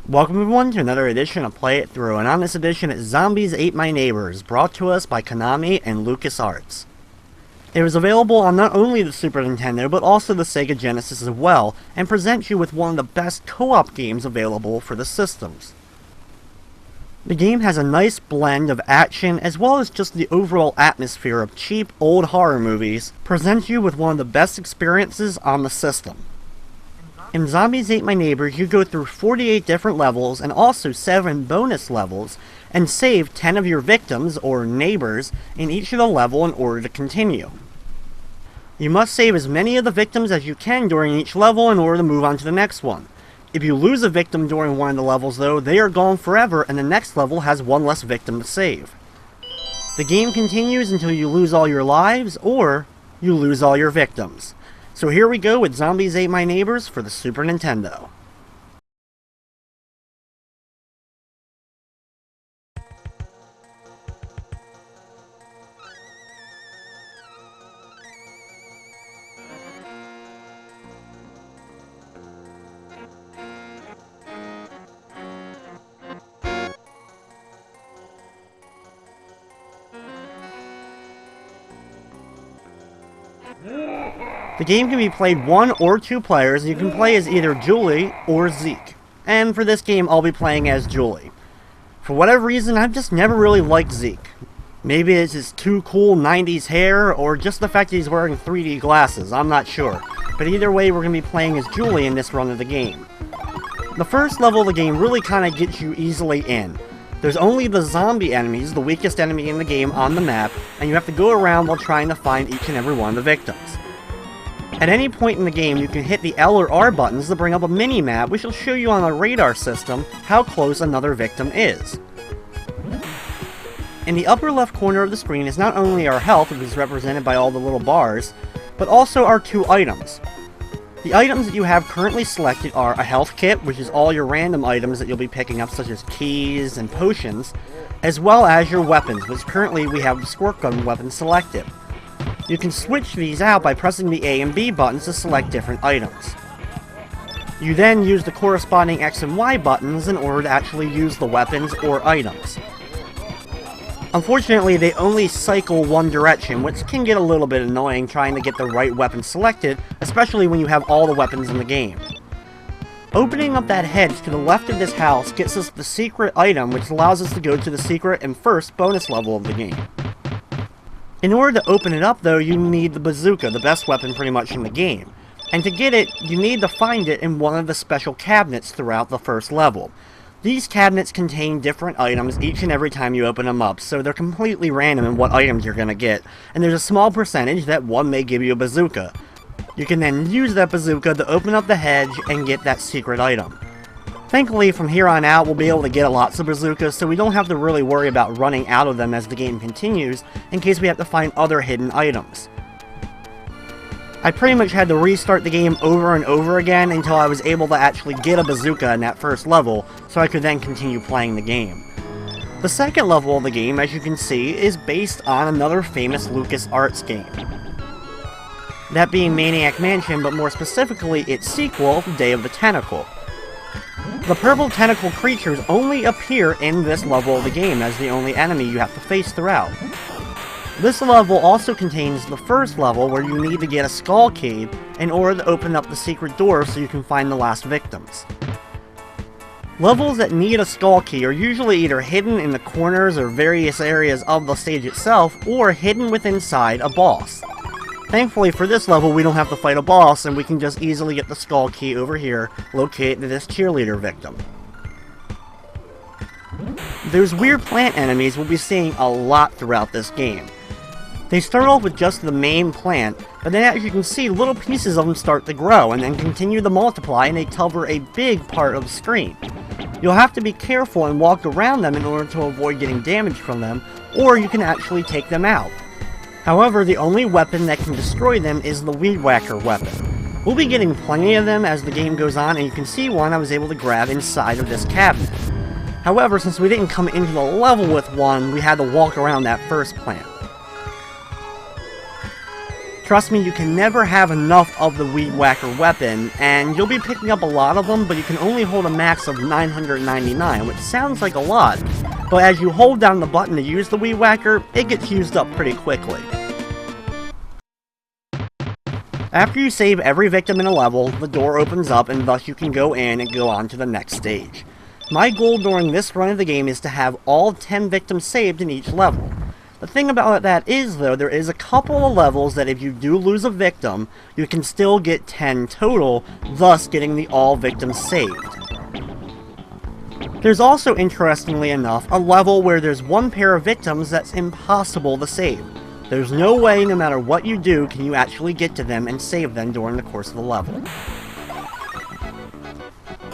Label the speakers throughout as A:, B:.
A: Welcome everyone to another edition of Play It Through, and on this edition it's Zombies Ate My Neighbors, brought to us by Konami and LucasArts. It was available on not only the Super Nintendo, but also the Sega Genesis as well, and presents you with one of the best co-op games available for the systems. The game has a nice blend of action, as well as just the overall atmosphere of cheap old horror movies, presents you with one of the best experiences on the system. In Zombies Ate My Neighbors, you go through 48 different levels and also 7 bonus levels, and save 10 of your victims, or neighbors, in each of the level in order to continue. You must save as many of the victims as you can during each level in order to move on to the next one. If you lose a victim during one of the levels though, they are gone forever and the next level has one less victim to save. The game continues until you lose all your lives, or you lose all your victims. So here we go with Zombies Ate My Neighbors for the Super Nintendo. The game can be played 1 or 2 players, and you can play as either Julie or Zeke. And for this game, I'll be playing as Julie. For whatever reason, I've just never really liked Zeke. Maybe it's his too cool 90s hair, or just the fact that he's wearing 3D glasses, I'm not sure. But either way, we're going to be playing as Julie in this run of the game. The first level of the game really kind of gets you easily in. There's only the zombie enemies, the weakest enemy in the game, on the map, and you have to go around while trying to find each and every one of the victims. At any point in the game, you can hit the L or R buttons to bring up a mini-map which will show you on a radar system how close another victim is. In the upper left corner of the screen is not only our health, which is represented by all the little bars, but also our 2 items. The items that you have currently selected are a health kit, which is all your random items that you'll be picking up, such as keys and potions, as well as your weapons, which currently we have the squirt gun weapon selected. You can switch these out by pressing the A and B buttons to select different items. You then use the corresponding X and Y buttons in order to actually use the weapons or items. Unfortunately, they only cycle one direction, which can get a little bit annoying trying to get the right weapon selected, especially when you have all the weapons in the game. Opening up that hedge to the left of this house gets us the secret item, which allows us to go to the secret and first bonus level of the game. In order to open it up though, you need the bazooka, the best weapon pretty much in the game. And to get it, you need to find it in one of the special cabinets throughout the first level. These cabinets contain different items each and every time you open them up, so they're completely random in what items you're going to get, and there's a small percentage that one may give you a bazooka. You can then use that bazooka to open up the hedge and get that secret item. Thankfully, from here on out, we'll be able to get lots of bazookas, so we don't have to really worry about running out of them as the game continues, in case we have to find other hidden items. I pretty much had to restart the game over and over again until I was able to actually get a bazooka in that first level, so I could then continue playing the game. The second level of the game, as you can see, is based on another famous LucasArts game. That being Maniac Mansion, but more specifically its sequel, Day of the Tentacle. The purple tentacle creatures only appear in this level of the game as the only enemy you have to face throughout. This level also contains the first level where you need to get a skull key in order to open up the secret door so you can find the last victims. Levels that need a skull key are usually either hidden in the corners or various areas of the stage itself, or hidden within inside a boss. Thankfully for this level we don't have to fight a boss, and we can just easily get the skull key over here, located to this cheerleader victim. Those weird plant enemies we'll be seeing a lot throughout this game. They start off with just the main plant, but then as you can see, little pieces of them start to grow and then continue to multiply, and they cover a big part of the screen. You'll have to be careful and walk around them in order to avoid getting damage from them, or you can actually take them out. However, the only weapon that can destroy them is the Weed Whacker weapon. We'll be getting plenty of them as the game goes on, and you can see one I was able to grab inside of this cabinet. However, since we didn't come into the level with one, we had to walk around that first plant. Trust me, you can never have enough of the Weed Whacker weapon, and you'll be picking up a lot of them, but you can only hold a max of 999, which sounds like a lot, but as you hold down the button to use the Weed Whacker, it gets used up pretty quickly. After you save every victim in a level, the door opens up and thus you can go in and go on to the next stage. My goal during this run of the game is to have all 10 victims saved in each level. The thing about that is, though, there is a couple of levels that if you do lose a victim, you can still get 10 total, thus getting the all victims saved. There's also, interestingly enough, a level where there's one pair of victims that's impossible to save. There's no way, no matter what you do, can you actually get to them and save them during the course of the level.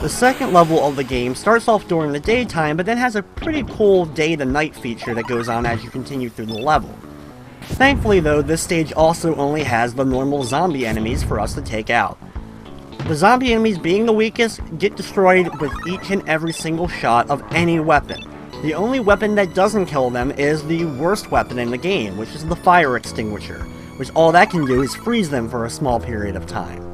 A: The second level of the game starts off during the daytime, but then has a pretty cool day-to-night feature that goes on as you continue through the level. Thankfully though, this stage also only has the normal zombie enemies for us to take out. The zombie enemies, being the weakest, get destroyed with each and every single shot of any weapon. The only weapon that doesn't kill them is the worst weapon in the game, which is the fire extinguisher, which all that can do is freeze them for a small period of time.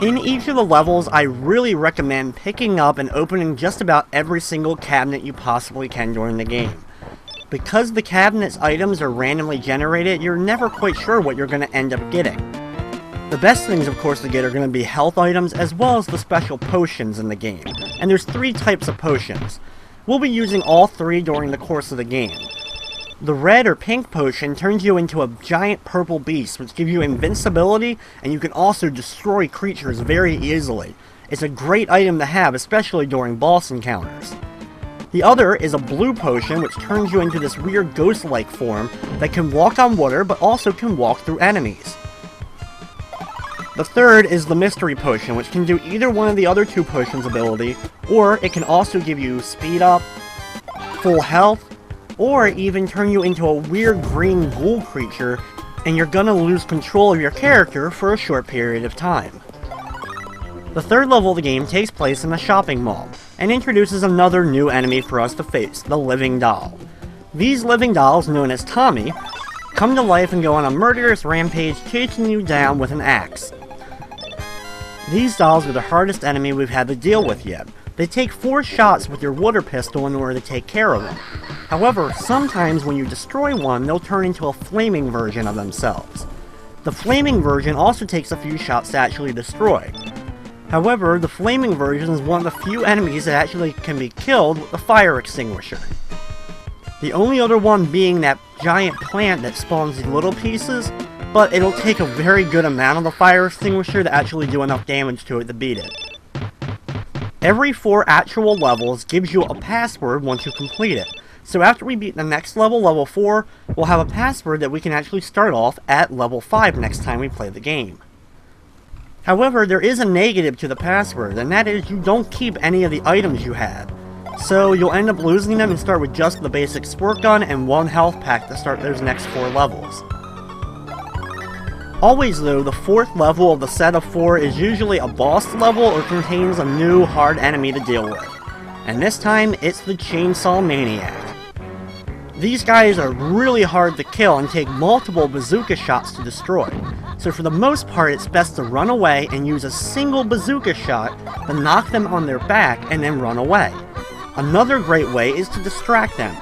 A: In each of the levels, I really recommend picking up and opening just about every single cabinet you possibly can during the game. Because the cabinet's items are randomly generated, you're never quite sure what you're going to end up getting. The best things, of course, to get are going to be health items as well as the special potions in the game. And there's 3 types of potions. We'll be using all 3 during the course of the game. The red or pink potion turns you into a giant purple beast, which gives you invincibility, and you can also destroy creatures very easily. It's a great item to have, especially during boss encounters. The other is a blue potion, which turns you into this weird ghost-like form that can walk on water, but also can walk through enemies. The third is the mystery potion, which can do either one of the other 2 potions' ability, or it can also give you speed up, full health, or even turn you into a weird green ghoul creature, and you're gonna lose control of your character for a short period of time. The third level of the game takes place in a shopping mall, and introduces another new enemy for us to face, the Living Doll. These living dolls, known as Tommy, come to life and go on a murderous rampage chasing you down with an axe. These dolls are the hardest enemy we've had to deal with yet. They take 4 shots with your water pistol in order to take care of them. However, sometimes when you destroy one, they'll turn into a flaming version of themselves. The flaming version also takes a few shots to actually destroy. However, the flaming version is one of the few enemies that actually can be killed with a fire extinguisher. The only other one being that giant plant that spawns these little pieces, but it'll take a very good amount of the fire extinguisher to actually do enough damage to it to beat it. Every 4 actual levels gives you a password once you complete it. So after we beat the next level, level 4, we'll have a password that we can actually start off at level 5 next time we play the game. However, there is a negative to the password, and that is you don't keep any of the items you had. So you'll end up losing them and start with just the basic squirt gun and 1 health pack to start those next 4 levels. Always though, the 4th level of the set of 4 is usually a boss level or contains a new hard enemy to deal with. And this time, it's the Chainsaw Maniac. These guys are really hard to kill and take multiple bazooka shots to destroy. So for the most part, it's best to run away and use a single bazooka shot to knock them on their back and then run away. Another great way is to distract them.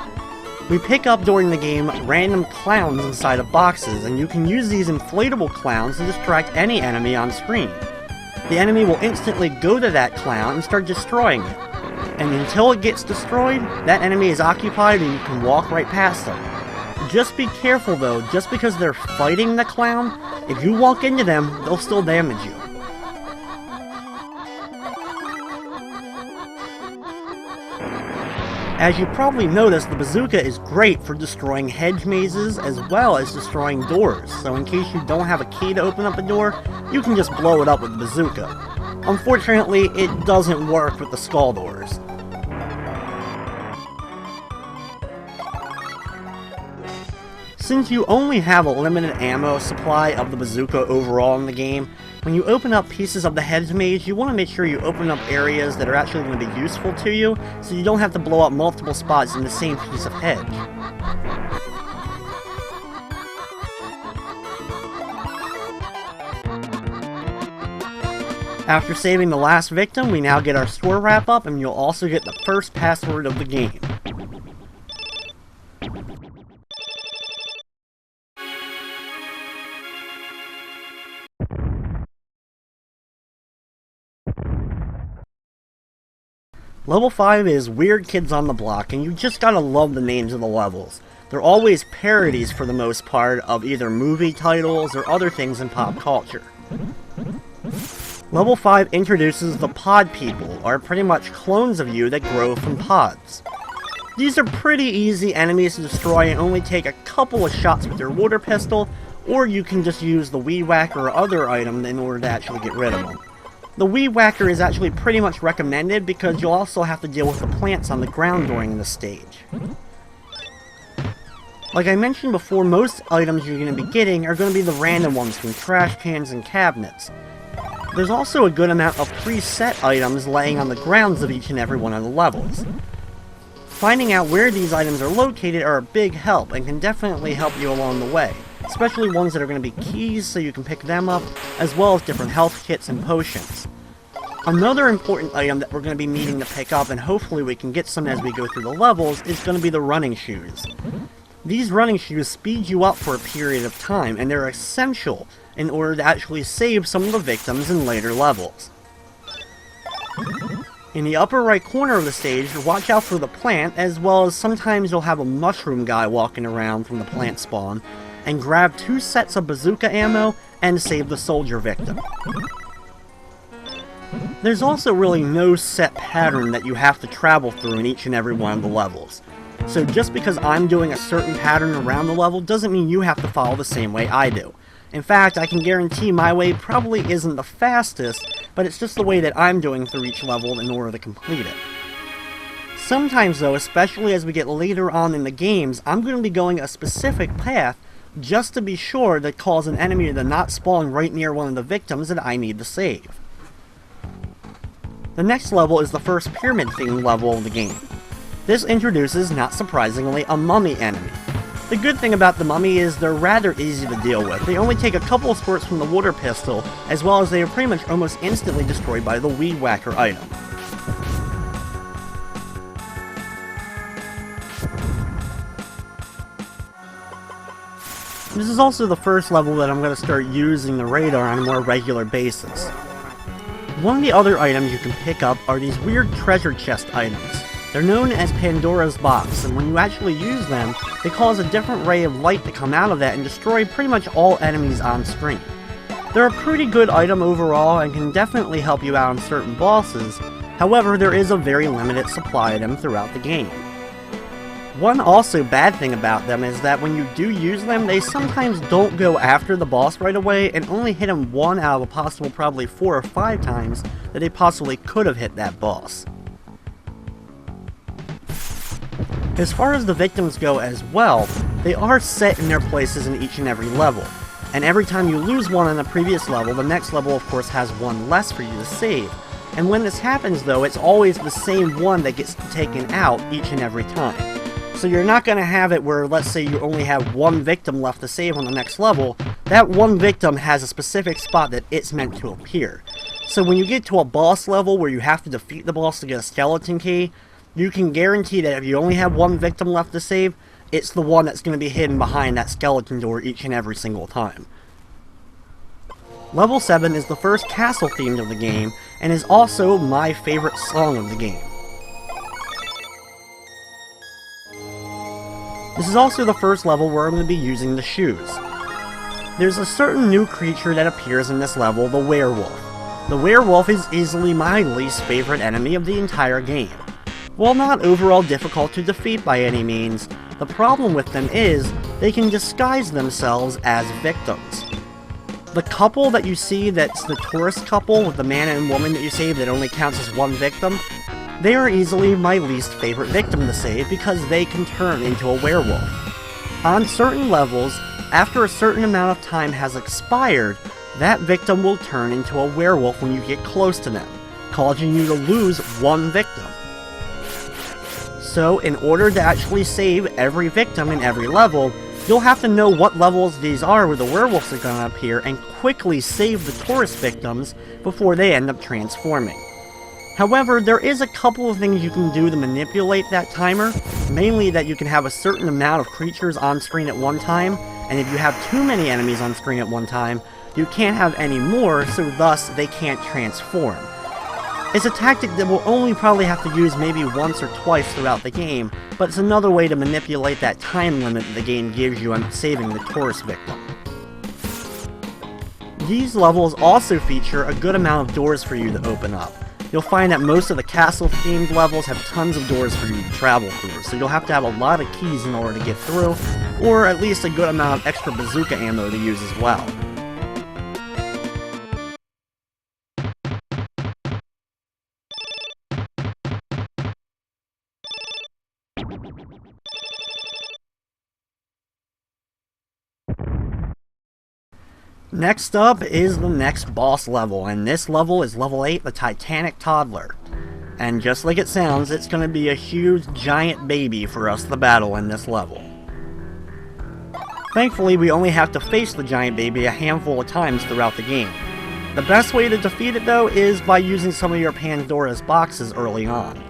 A: We pick up during the game random clowns inside of boxes, and you can use these inflatable clowns to distract any enemy on screen. The enemy will instantly go to that clown and start destroying it. And until it gets destroyed, that enemy is occupied and you can walk right past them. Just be careful though, just because they're fighting the clown, if you walk into them, they'll still damage you. As you probably noticed, the bazooka is great for destroying hedge mazes as well as destroying doors, so in case you don't have a key to open up a door, you can just blow it up with the bazooka. Unfortunately, it doesn't work with the skull doors. Since you only have a limited ammo supply of the bazooka overall in the game, When you open up pieces of the hedge maze, you want to make sure you open up areas that are actually going to be useful to you, so you don't have to blow up multiple spots in the same piece of hedge. After saving the last victim, we now get our store wrap-up, and you'll also get the first password of the game. Level 5 is Weird Kids on the Block, and you just gotta love the names of the levels. They're always parodies, for the most part, of either movie titles or other things in pop culture. Level 5 introduces the Pod People, or pretty much clones of you that grow from pods. These are pretty easy enemies to destroy and only take a couple of shots with your water pistol, or you can just use the Weed Whacker or other item in order to actually get rid of them. The Weed Whacker is actually pretty much recommended because you'll also have to deal with the plants on the ground during this stage. Like I mentioned before, most items you're going to be getting are going to be the random ones from trash cans and cabinets. There's also a good amount of preset items laying on the grounds of each and every one of the levels. Finding out where these items are located are a big help and can definitely help you along the way, especially ones that are going to be keys so you can pick them up, as well as different health kits and potions. Another important item that we're going to be needing to pick up, and hopefully we can get some as we go through the levels, is going to be the running shoes. These running shoes speed you up for a period of time, and they're essential in order to actually save some of the victims in later levels. In the upper right corner of the stage, watch out for the plant, as well as sometimes you'll have a mushroom guy walking around from the plant spawn, and grab 2 sets of bazooka ammo and save the soldier victim. There's also really no set pattern that you have to travel through in each and every one of the levels. So just because I'm doing a certain pattern around the level doesn't mean you have to follow the same way I do. In fact, I can guarantee my way probably isn't the fastest, but it's just the way that I'm doing through each level in order to complete it. Sometimes though, especially as we get later on in the games, I'm going to be going a specific path just to be sure to cause an enemy to not spawn right near one of the victims that I need to save. The next level is the first pyramid-themed level of the game. This introduces, not surprisingly, a mummy enemy. The good thing about the mummy is they're rather easy to deal with. They only take a couple of squirts from the water pistol, as well as they are pretty much almost instantly destroyed by the Weed Whacker item. This is also the first level that I'm going to start using the radar on a more regular basis. One of the other items you can pick up are these weird treasure chest items. They're known as Pandora's Box, and when you actually use them, they cause a different ray of light to come out of that and destroy pretty much all enemies on screen. They're a pretty good item overall and can definitely help you out on certain bosses, however there is a very limited supply of them throughout the game. One also bad thing about them is that when you do use them, they sometimes don't go after the boss right away and only hit him 1 out of a possible probably 4 or 5 times that they possibly could have hit that boss. As far as the victims go as well, they are set in their places in each and every level, and every time you lose one on the previous level, the next level of course has one less for you to save. And when this happens though, it's always the same one that gets taken out each and every time. So you're not going to have it where, let's say you only have 1 victim left to save on the next level, that 1 victim has a specific spot that it's meant to appear. So when you get to a boss level where you have to defeat the boss to get a skeleton key, you can guarantee that if you only have 1 victim left to save, it's the one that's going to be hidden behind that skeleton door each and every single time. Level 7 is the first castle themed of the game, and is also my favorite song of the game. This is also the first level where I'm going to be using the shoes. There's a certain new creature that appears in this level, the werewolf. The werewolf is easily my least favorite enemy of the entire game. While not overall difficult to defeat by any means, the problem with them is they can disguise themselves as victims. The couple that you see that's the tourist couple with the man and woman that you save that only counts as 1 victim, they are easily my least favorite victim to save because they can turn into a werewolf. On certain levels, after a certain amount of time has expired, that victim will turn into a werewolf when you get close to them, causing you to lose one victim. So, in order to actually save every victim in every level, you'll have to know what levels these are where the werewolves are going to appear and quickly save the tourist victims before they end up transforming. However, there is a couple of things you can do to manipulate that timer, mainly that you can have a certain amount of creatures on screen at one time, and if you have too many enemies on screen at one time, you can't have any more, so thus they can't transform. It's a tactic that we'll only probably have to use maybe once or twice throughout the game, but it's another way to manipulate that time limit that the game gives you on saving the tourist victim. These levels also feature a good amount of doors for you to open up. You'll find that most of the castle-themed levels have tons of doors for you to travel through, so you'll have to have a lot of keys in order to get through, or at least a good amount of extra bazooka ammo to use as well. Next up is the next boss level, and this level is level 8, the Titanic Toddler. And just like it sounds, it's going to be a huge giant baby for us to battle in this level. Thankfully, we only have to face the giant baby a handful of times throughout the game. The best way to defeat it though is by using some of your Pandora's boxes early on.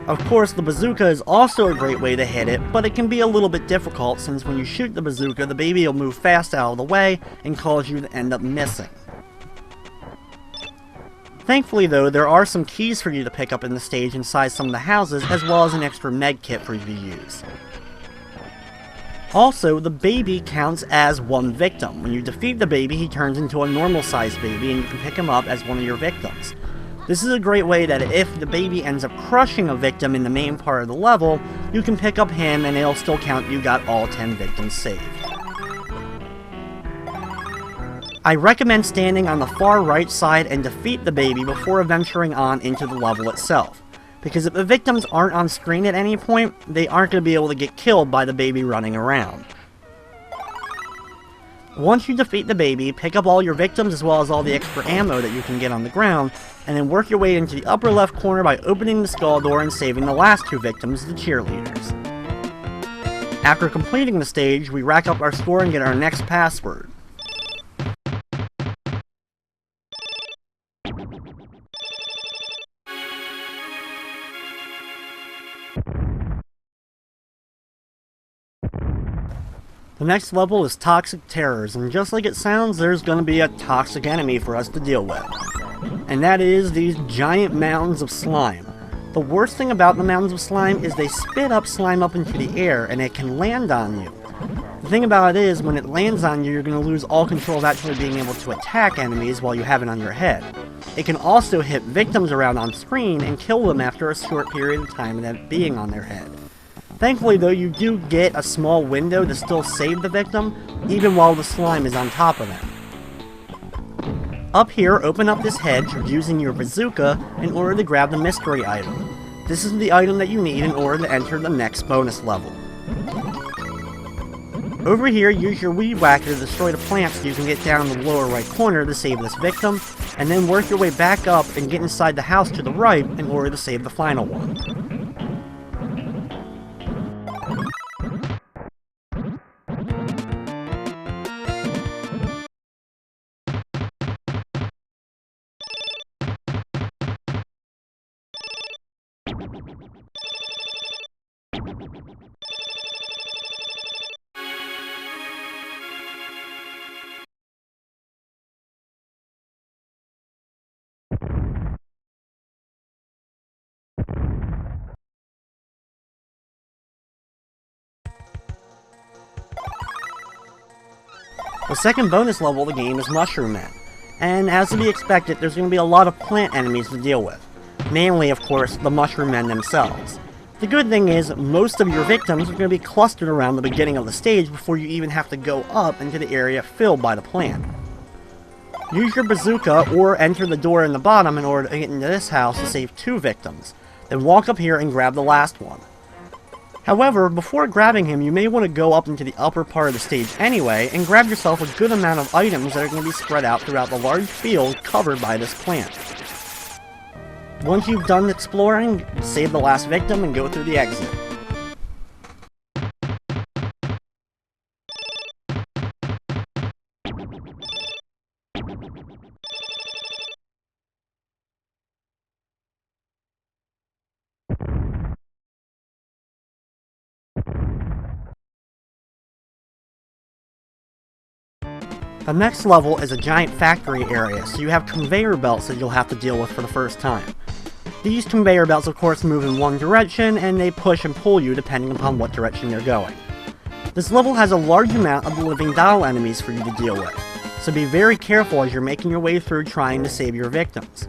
A: Of course, the bazooka is also a great way to hit it, but it can be a little bit difficult since when you shoot the bazooka, the baby will move fast out of the way and cause you to end up missing. Thankfully though, there are some keys for you to pick up in the stage inside some of the houses, as well as an extra med kit for you to use. Also, the baby counts as one victim. When you defeat the baby, he turns into a normal sized baby and you can pick him up as one of your victims. This is a great way that if the baby ends up crushing a victim in the main part of the level, you can pick up him and it'll still count you got all 10 victims saved. I recommend standing on the far right side and defeat the baby before venturing on into the level itself, because if the victims aren't on screen at any point, they aren't going to be able to get killed by the baby running around. Once you defeat the baby, pick up all your victims as well as all the extra ammo that you can get on the ground, and then work your way into the upper left corner by opening the skull door and saving the last two victims, the cheerleaders. After completing the stage, we rack up our score and get our next password. The next level is Toxic Terrors, and just like it sounds, there's going to be a toxic enemy for us to deal with. And that is these giant mountains of slime. The worst thing about the mountains of slime is they spit up slime up into the air, and it can land on you. The thing about it is, when it lands on you, you're going to lose all control of actually being able to attack enemies while you have it on your head. It can also hit victims around on screen and kill them after a short period of time of that being on their head. Thankfully though, you do get a small window to still save the victim, even while the slime is on top of them. Up here, open up this hedge using your bazooka in order to grab the mystery item. This is the item that you need in order to enter the next bonus level. Over here, use your weed whacker to destroy the plants so you can get down in the lower right corner to save this victim, and then work your way back up and get inside the house to the right in order to save the final one. The second bonus level of the game is Mushroom Men, and as to be expected, there's going to be a lot of plant enemies to deal with. Mainly, of course, the Mushroom Men themselves. The good thing is, most of your victims are going to be clustered around the beginning of the stage before you even have to go up into the area filled by the plant. Use your bazooka or enter the door in the bottom in order to get into this house to save 2 victims. Then walk up here and grab the last one. However, before grabbing him, you may want to go up into the upper part of the stage anyway, and grab yourself a good amount of items that are going to be spread out throughout the large field covered by this plant. Once you've done exploring, save the last victim and go through the exit. The next level is a giant factory area, so you have conveyor belts that you'll have to deal with for the first time. These conveyor belts of course move in one direction, and they push and pull you depending upon what direction you're going. This level has a large amount of the living doll enemies for you to deal with, so be very careful as you're making your way through trying to save your victims.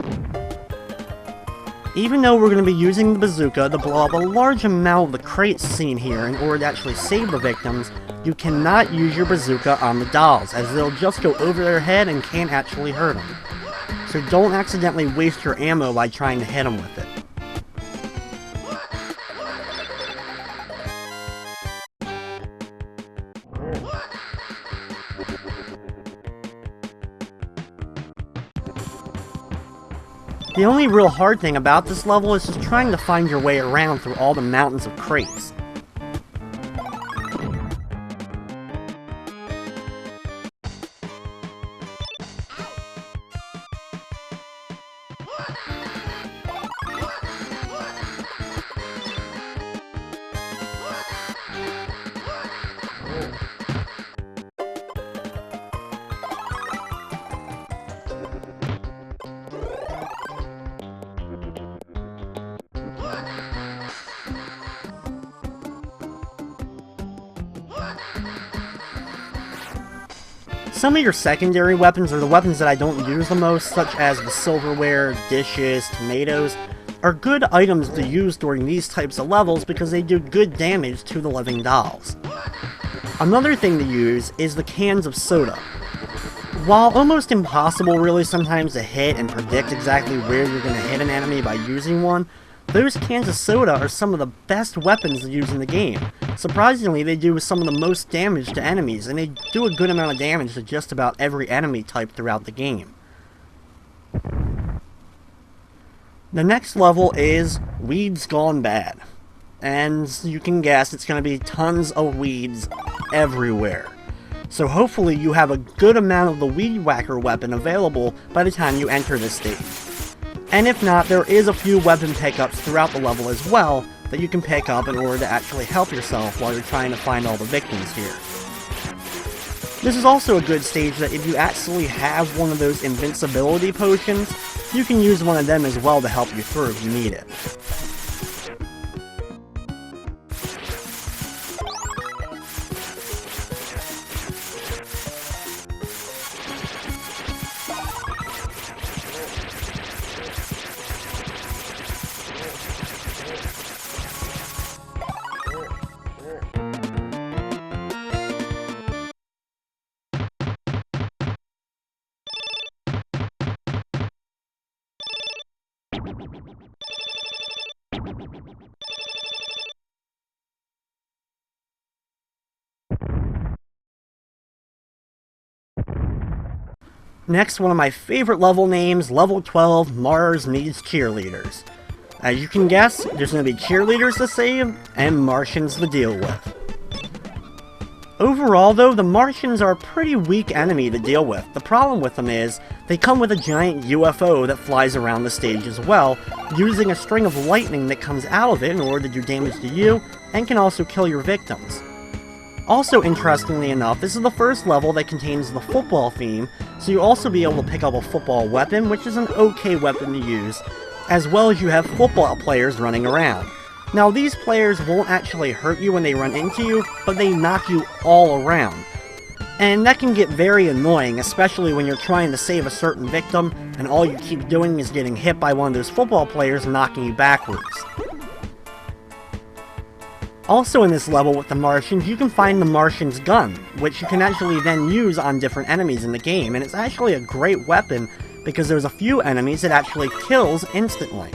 A: Even though we're going to be using the bazooka to blow up a large amount of the crates seen here in order to actually save the victims, you cannot use your bazooka on the dolls, as they'll just go over their head and can't actually hurt them. So don't accidentally waste your ammo by trying to hit them with it. The only real hard thing about this level is just trying to find your way around through all the mountains of crates. Some of your secondary weapons, or the weapons that I don't use the most, such as the silverware, dishes, tomatoes, are good items to use during these types of levels because they do good damage to the living dolls. Another thing to use is the cans of soda. While almost impossible really sometimes to hit and predict exactly where you're going to hit an enemy by using one, those cans of soda are some of the best weapons to use in the game. Surprisingly, they do some of the most damage to enemies, and they do a good amount of damage to just about every enemy type throughout the game. The next level is Weeds Gone Bad. And you can guess it's going to be tons of weeds everywhere. So hopefully you have a good amount of the Weed Whacker weapon available by the time you enter this stage. And if not, there is a few weapon pickups throughout the level as well that you can pick up in order to actually help yourself while you're trying to find all the victims here. This is also a good stage that if you actually have one of those invincibility potions, you can use one of them as well to help you through if you need it. Next, one of my favorite level names, level 12, Mars Needs Cheerleaders. As you can guess, there's going to be cheerleaders to save, and Martians to deal with. Overall though, the Martians are a pretty weak enemy to deal with. The problem with them is, they come with a giant UFO that flies around the stage as well, using a string of lightning that comes out of it in order to do damage to you, and can also kill your victims. Also, interestingly enough, this is the first level that contains the football theme, so you'll also be able to pick up a football weapon, which is an okay weapon to use, as well as you have football players running around. Now, these players won't actually hurt you when they run into you, but they knock you all around. And that can get very annoying, especially when you're trying to save a certain victim, and all you keep doing is getting hit by one of those football players knocking you backwards. Also in this level with the Martians, you can find the Martian's gun, which you can actually then use on different enemies in the game, and it's actually a great weapon because there's a few enemies it actually kills instantly.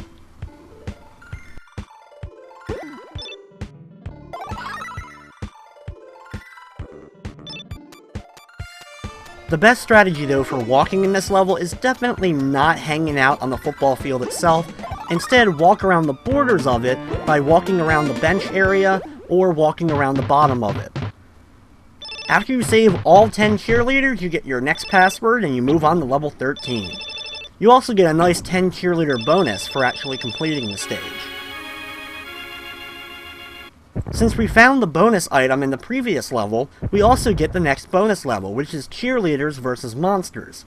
A: The best strategy though for walking in this level is definitely not hanging out on the football field itself. Instead, walk around the borders of it by walking around the bench area or walking around the bottom of it. After you save all 10 cheerleaders, you get your next password and you move on to level 13. You also get a nice 10 cheerleader bonus for actually completing the stage. Since we found the bonus item in the previous level, we also get the next bonus level, which is cheerleaders versus monsters.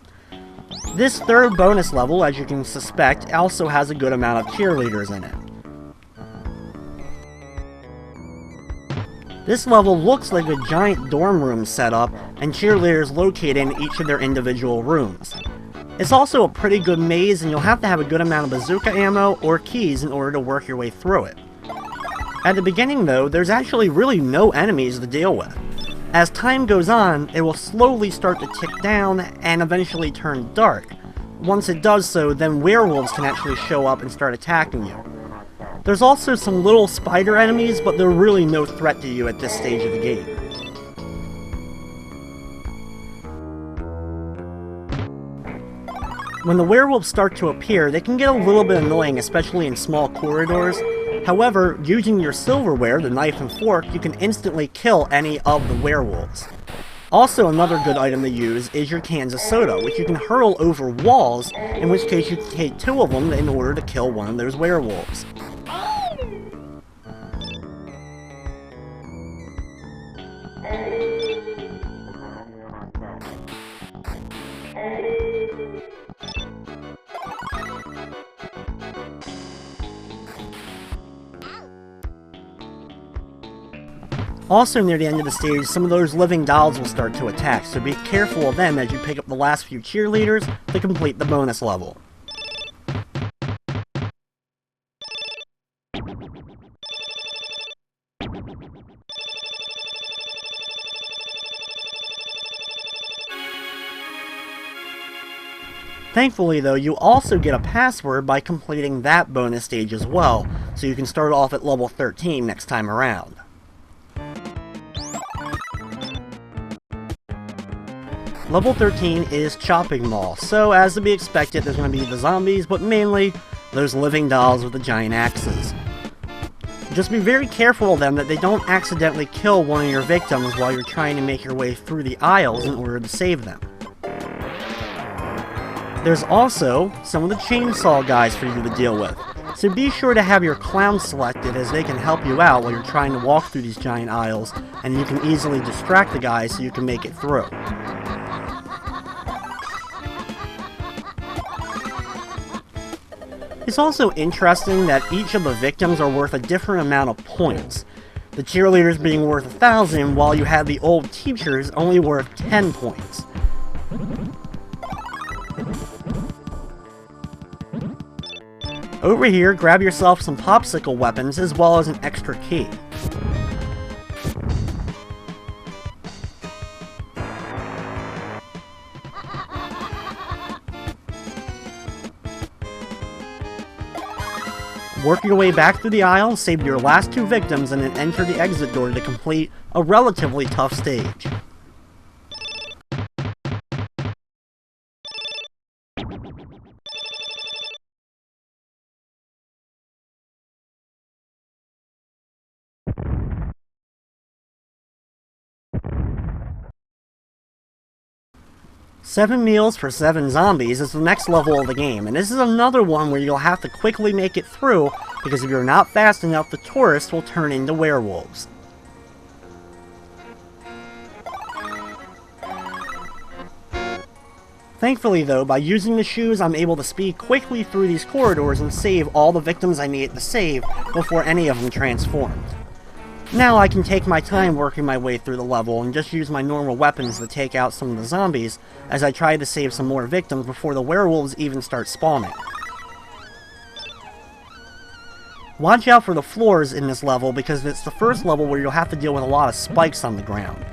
A: This third bonus level, as you can suspect, also has a good amount of cheerleaders in it. This level looks like a giant dorm room setup, and cheerleaders located in each of their individual rooms. It's also a pretty good maze, and you'll have to have a good amount of bazooka ammo or keys in order to work your way through it. At the beginning though, there's actually really no enemies to deal with. As time goes on, it will slowly start to tick down and eventually turn dark. Once it does so, then werewolves can actually show up and start attacking you. There's also some little spider enemies, but they're really no threat to you at this stage of the game. When the werewolves start to appear, they can get a little bit annoying, especially in small corridors. However, using your silverware, the knife and fork, you can instantly kill any of the werewolves. Also, another good item to use is your cans of soda, which you can hurl over walls, in which case you can take 2 of them in order to kill one of those werewolves. Also near the end of the stage, some of those living dolls will start to attack, so be careful of them as you pick up the last few cheerleaders to complete the bonus level. Thankfully though, you also get a password by completing that bonus stage as well, so you can start off at level 13 next time around. Level 13 is Chopping Mall, so as to be expected, there's going to be the zombies, but mainly those living dolls with the giant axes. Just be very careful of them that they don't accidentally kill one of your victims while you're trying to make your way through the aisles in order to save them. There's also some of the chainsaw guys for you to deal with, so be sure to have your clowns selected as they can help you out while you're trying to walk through these giant aisles, and you can easily distract the guys so you can make it through. It's also interesting that each of the victims are worth a different amount of points. The cheerleaders being worth 1,000, while you have the old teachers only worth 10 points. Over here, grab yourself some popsicle weapons as well as an extra key. Work your way back through the aisle, save your last 2 victims, and then enter the exit door to complete a relatively tough stage. Seven meals for 7 zombies is the next level of the game, and this is another one where you'll have to quickly make it through, because if you're not fast enough, the tourists will turn into werewolves. Thankfully though, by using the shoes, I'm able to speed quickly through these corridors and save all the victims I needed to save before any of them transformed. Now I can take my time working my way through the level and just use my normal weapons to take out some of the zombies as I try to save some more victims before the werewolves even start spawning. Watch out for the floors in this level because it's the first level where you'll have to deal with a lot of spikes on the ground.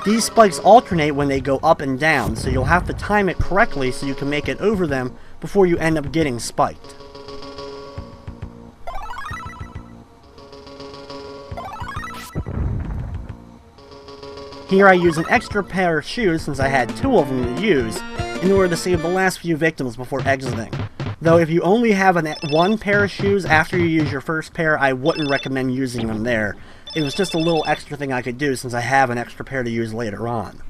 A: These spikes alternate when they go up and down, so you'll have to time it correctly so you can make it over them before you end up getting spiked. Here I use an extra pair of shoes, since I had 2 of them to use, in order to save the last few victims before exiting. Though if you only have one pair of shoes after you use your first pair, I wouldn't recommend using them there. It was just a little extra thing I could do since I have an extra pair to use later on.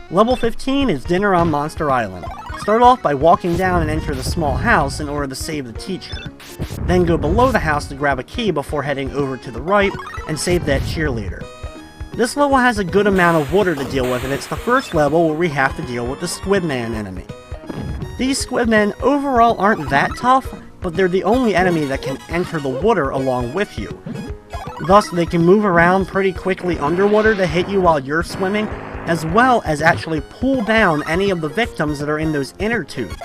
A: Level 15 is Dinner on Monster Island. Start off by walking down and enter the small house in order to save the teacher. Then go below the house to grab a key before heading over to the right and save that cheerleader. This level has a good amount of water to deal with, and it's the first level where we have to deal with the Squidman enemy. These Squidmen overall aren't that tough, but they're the only enemy that can enter the water along with you. Thus, they can move around pretty quickly underwater to hit you while you're swimming, as well as actually pull down any of the victims that are in those inner tubes.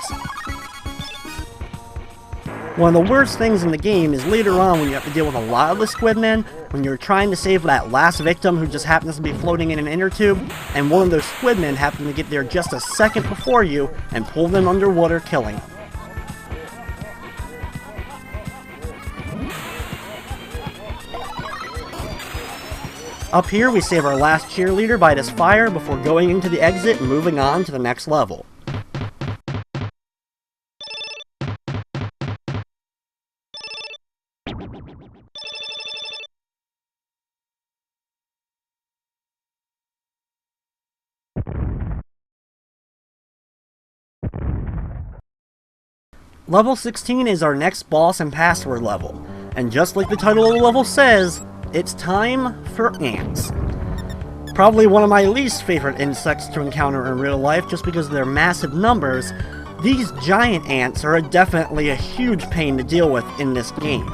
A: One of the worst things in the game is later on when you have to deal with a lot of the Squidmen, when you're trying to save that last victim who just happens to be floating in an inner tube, and one of those Squidmen happens to get there just a second before you and pull them underwater, killing them. Up here, we save our last cheerleader by this fire before going into the exit and moving on to the next level. Level 16 is our next boss and password level, and just like the title of the level says, it's time for ants. Probably one of my least favorite insects to encounter in real life just because of their massive numbers. These giant ants are definitely a huge pain to deal with in this game.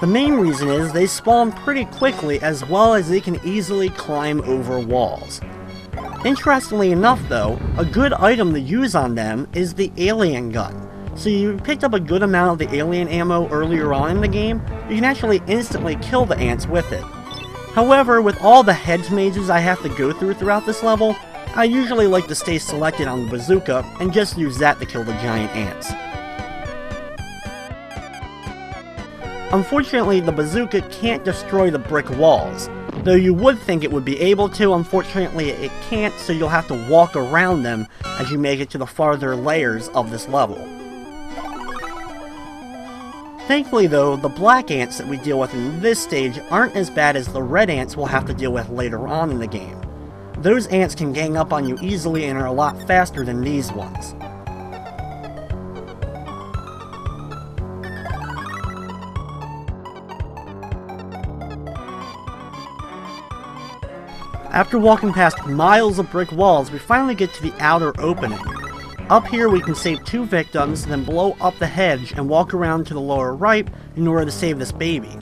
A: The main reason is they spawn pretty quickly, as well as they can easily climb over walls. Interestingly enough though, a good item to use on them is the alien gun. So you picked up a good amount of the alien ammo earlier on in the game, you can actually instantly kill the ants with it. However, with all the hedge mazes I have to go through throughout this level, I usually like to stay selected on the bazooka and just use that to kill the giant ants. Unfortunately, the bazooka can't destroy the brick walls. Though you would think it would be able to, unfortunately it can't, so you'll have to walk around them as you make it to the farther layers of this level. Thankfully though, the black ants that we deal with in this stage aren't as bad as the red ants we'll have to deal with later on in the game. Those ants can gang up on you easily and are a lot faster than these ones. After walking past miles of brick walls, we finally get to the outer opening. Up here we can save 2 victims, then blow up the hedge and walk around to the lower right in order to save this baby.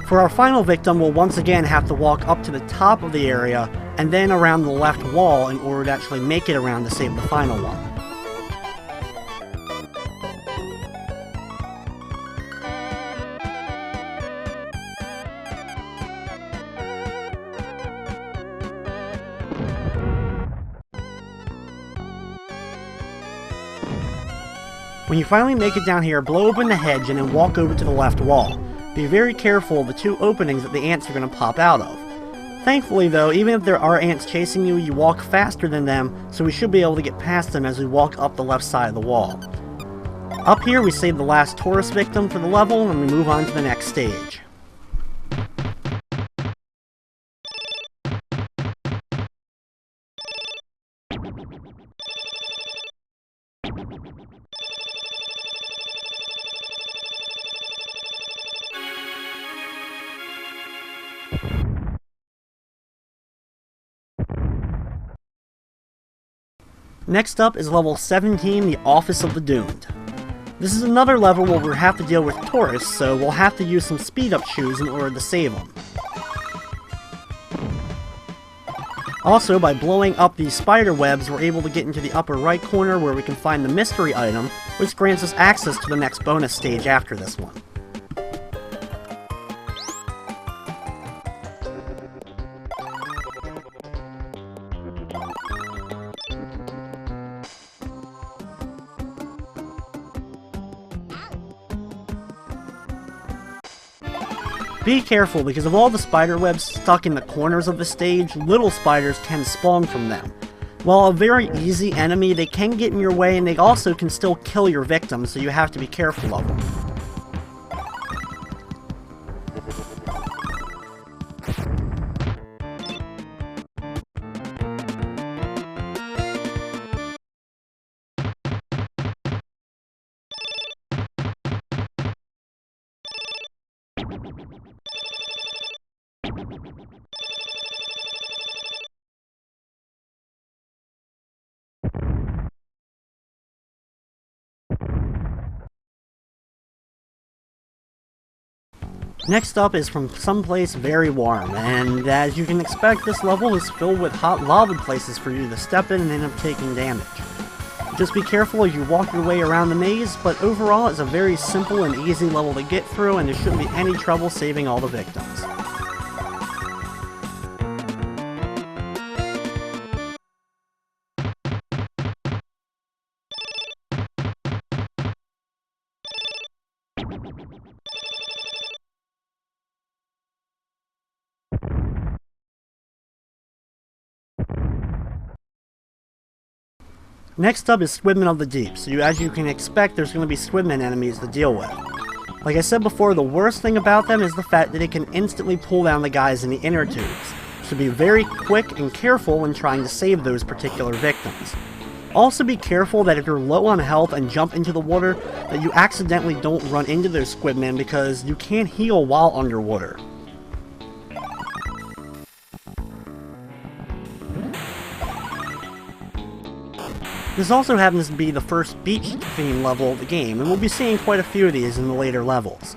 A: For our final victim, we'll once again have to walk up to the top of the area and then around the left wall in order to actually make it around to save the final one. When you finally make it down here, blow open the hedge and then walk over to the left wall. Be very careful of the 2 openings that the ants are going to pop out of. Thankfully though, even if there are ants chasing you, you walk faster than them, so we should be able to get past them as we walk up the left side of the wall. Up here we save the last tourist victim for the level and we move on to the next stage. Next up is level 17, the Office of the Doomed. This is another level where we'll have to deal with tourists, so we'll have to use some speed up shoes in order to save them. Also, by blowing up these spider webs, we're able to get into the upper right corner where we can find the mystery item, which grants us access to the next bonus stage after this one. Be careful, because of all the spider webs stuck in the corners of the stage, little spiders can spawn from them. While a very easy enemy, they can get in your way and they also can still kill your victims, so you have to be careful of them. Next up is from someplace very warm, and as you can expect, this level is filled with hot lava places for you to step in and end up taking damage. Just be careful as you walk your way around the maze, but overall it's a very simple and easy level to get through, and there shouldn't be any trouble saving all the victims. Next up is Squidmen of the Deep, so as you can expect, there's going to be Squidmen enemies to deal with. Like I said before, the worst thing about them is the fact that they can instantly pull down the guys in the inner tubes, so be very quick and careful when trying to save those particular victims. Also be careful that if you're low on health and jump into the water, that you accidentally don't run into those Squidmen, because you can't heal while underwater. This also happens to be the first beach theme level of the game, and we'll be seeing quite a few of these in the later levels.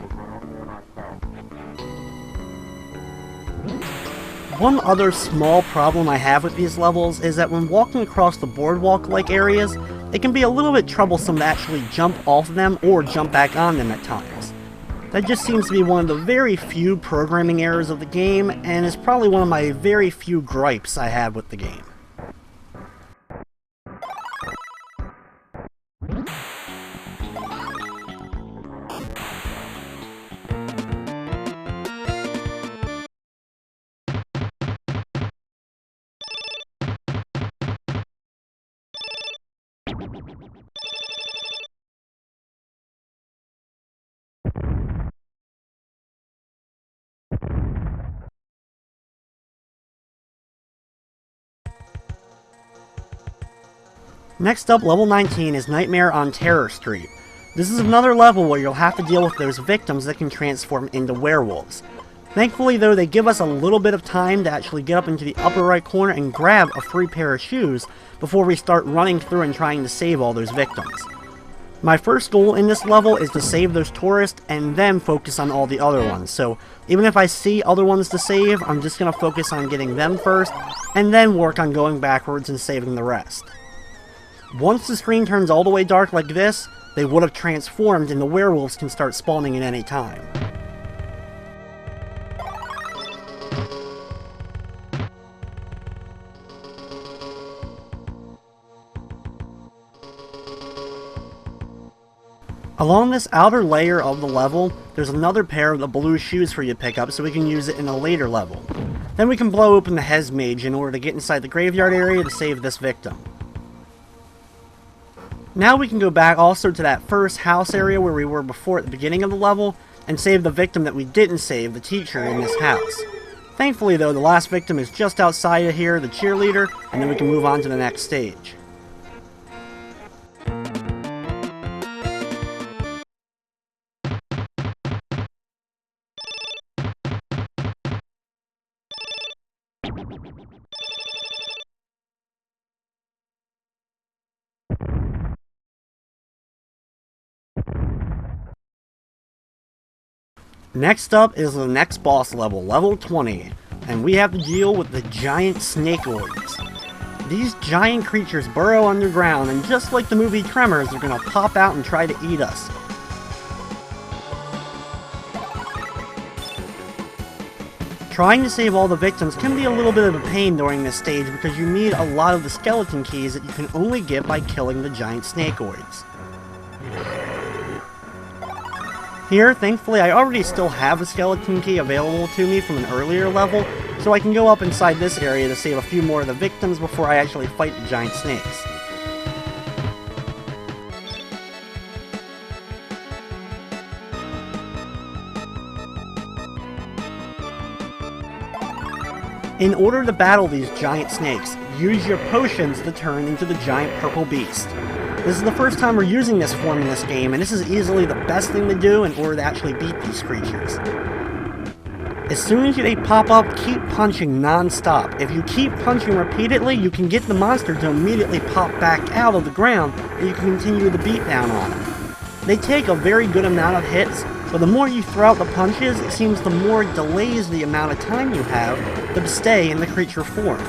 A: One other small problem I have with these levels is that when walking across the boardwalk-like areas, it can be a little bit troublesome to actually jump off them or jump back on them at times. That just seems to be one of the very few programming errors of the game, and is probably one of my very few gripes I have with the game. Next up, level 19 is Nightmare on Terror Street. This is another level where you'll have to deal with those victims that can transform into werewolves. Thankfully though, they give us a little bit of time to actually get up into the upper right corner and grab a free pair of shoes before we start running through and trying to save all those victims. My first goal in this level is to save those tourists and then focus on all the other ones, so even if I see other ones to save, I'm just going to focus on getting them first, and then work on going backwards and saving the rest. Once the screen turns all the way dark like this, they would have transformed and the werewolves can start spawning at any time. Along this outer layer of the level, there's another pair of the blue shoes for you to pick up so we can use it in a later level. Then we can blow open the Hez Mage in order to get inside the graveyard area to save this victim. Now we can go back also to that first house area where we were before at the beginning of the level, and save the victim that we didn't save, the teacher, in this house. Thankfully though, the last victim is just outside of here, the cheerleader, and then we can move on to the next stage. Next up is the next boss level, level 20, and we have to deal with the giant snakeoids. These giant creatures burrow underground, and just like the movie Tremors, they're going to pop out and try to eat us. Trying to save all the victims can be a little bit of a pain during this stage because you need a lot of the skeleton keys that you can only get by killing the giant snakeoids. Here, thankfully, I already still have a skeleton key available to me from an earlier level, so I can go up inside this area to save a few more of the victims before I actually fight the giant snakes. In order to battle these giant snakes, use your potions to turn into the giant purple beast. This is the first time we're using this form in this game, and this is easily the best thing to do in order to actually beat these creatures. As soon as they pop up, keep punching non-stop. If you keep punching repeatedly, you can get the monster to immediately pop back out of the ground, and you can continue the beatdown on them. They take a very good amount of hits, but the more you throw out the punches, it seems the more it delays the amount of time you have to stay in the creature form.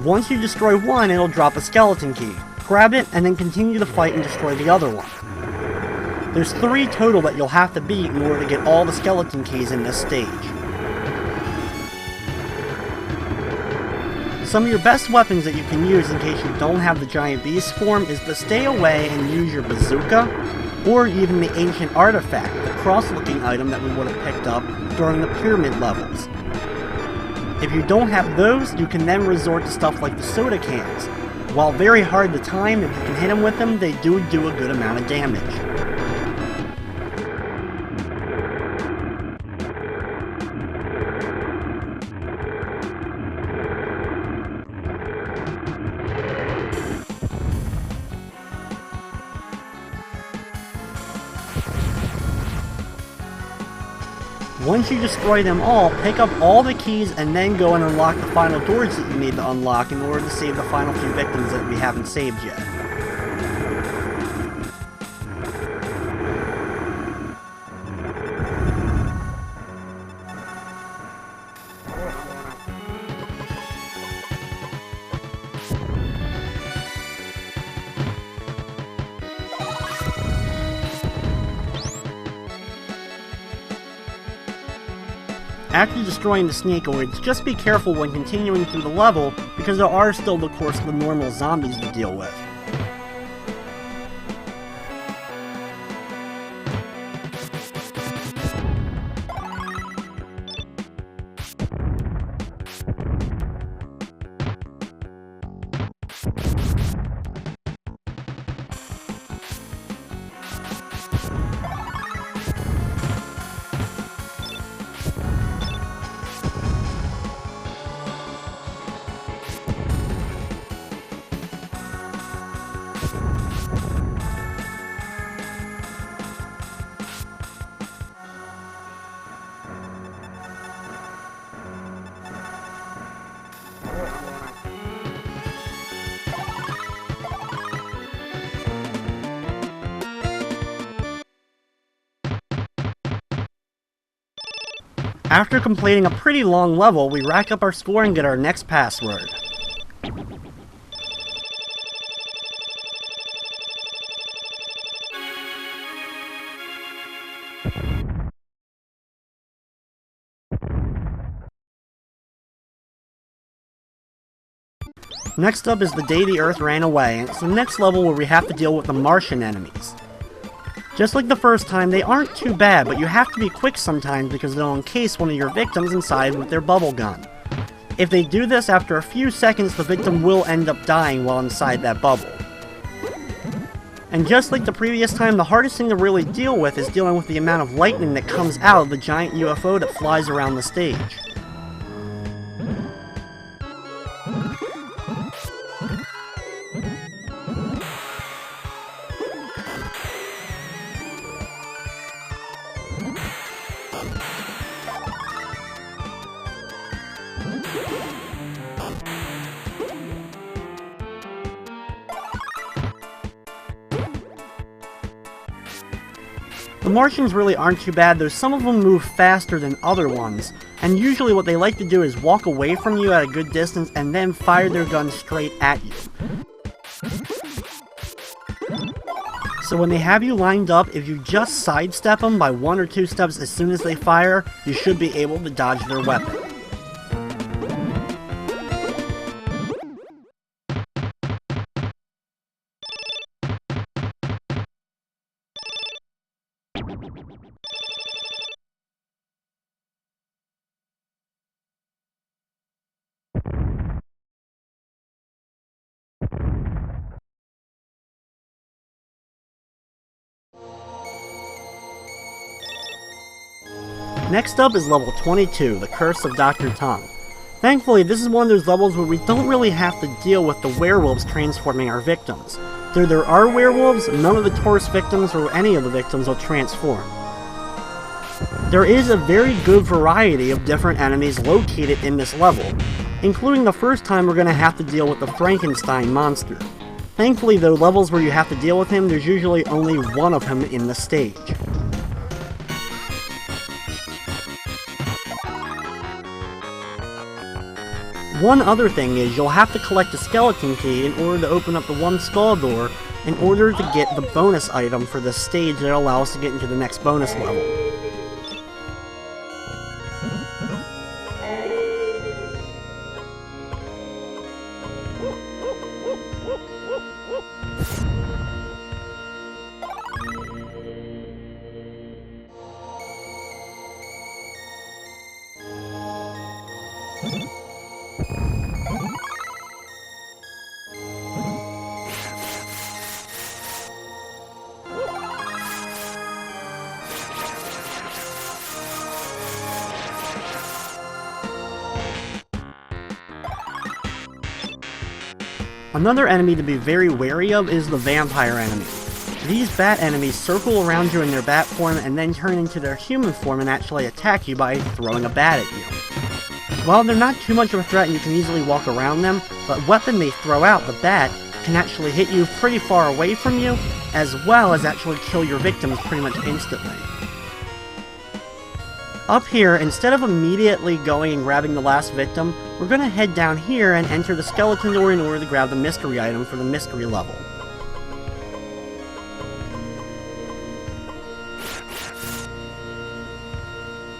A: Once you destroy one, it'll drop a skeleton key. Grab it, and then continue to fight and destroy the other one. There's 3 total that you'll have to beat in order to get all the skeleton keys in this stage. Some of your best weapons that you can use in case you don't have the giant beast form is to stay away and use your bazooka, or even the ancient artifact, the cross-looking item that we would have picked up during the pyramid levels. If you don't have those, you can then resort to stuff like the soda cans. While very hard to time, if you can hit them with them, they do a good amount of damage. Once you destroy them all, pick up all the keys and then go and unlock the final doors that you need to unlock in order to save the final few victims that we haven't saved yet. After destroying the snakeoids, just be careful when continuing through the level, because there are still, of course, the normal zombies to deal with. After completing a pretty long level, we rack up our score and get our next password. Next up is the day the Earth ran away, and it's the next level where we have to deal with the Martian enemies. Just like the first time, they aren't too bad, but you have to be quick sometimes because they'll encase one of your victims inside with their bubble gun. If they do this, after a few seconds, the victim will end up dying while inside that bubble. And just like the previous time, the hardest thing to really deal with is dealing with the amount of lightning that comes out of the giant UFO that flies around the stage. The Martians really aren't too bad, though some of them move faster than other ones, and usually what they like to do is walk away from you at a good distance and then fire their guns straight at you. So when they have you lined up, if you just sidestep them by 1 or 2 steps as soon as they fire, you should be able to dodge their weapon. Next up is level 22, the Curse of Dr. Tongue. Thankfully, this is one of those levels where we don't really have to deal with the werewolves transforming our victims. Though there are werewolves, none of the tourist victims or any of the victims will transform. There is a very good variety of different enemies located in this level, including the first time we're going to have to deal with the Frankenstein monster. Thankfully, though, levels where you have to deal with him, there's usually only one of him in the stage. One other thing is you'll have to collect a skeleton key in order to open up the one skull door in order to get the bonus item for this stage that allows us to get into the next bonus level. Another enemy to be very wary of is the vampire enemy. These bat enemies circle around you in their bat form and then turn into their human form and actually attack you by throwing a bat at you. While they're not too much of a threat and you can easily walk around them, the weapon they throw out, the bat, can actually hit you pretty far away from you, as well as actually kill your victims pretty much instantly. Up here, instead of immediately going and grabbing the last victim, we're going to head down here and enter the skeleton door in order to grab the mystery item for the mystery level.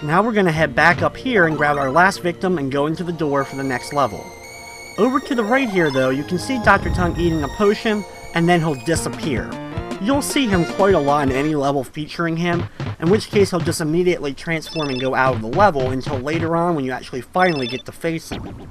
A: Now we're going to head back up here and grab our last victim and go into the door for the next level. Over to the right here though, you can see Dr. Tongue eating a potion, and then he'll disappear. You'll see him quite a lot in any level featuring him, in which case he'll just immediately transform and go out of the level until later on when you actually finally get to face him.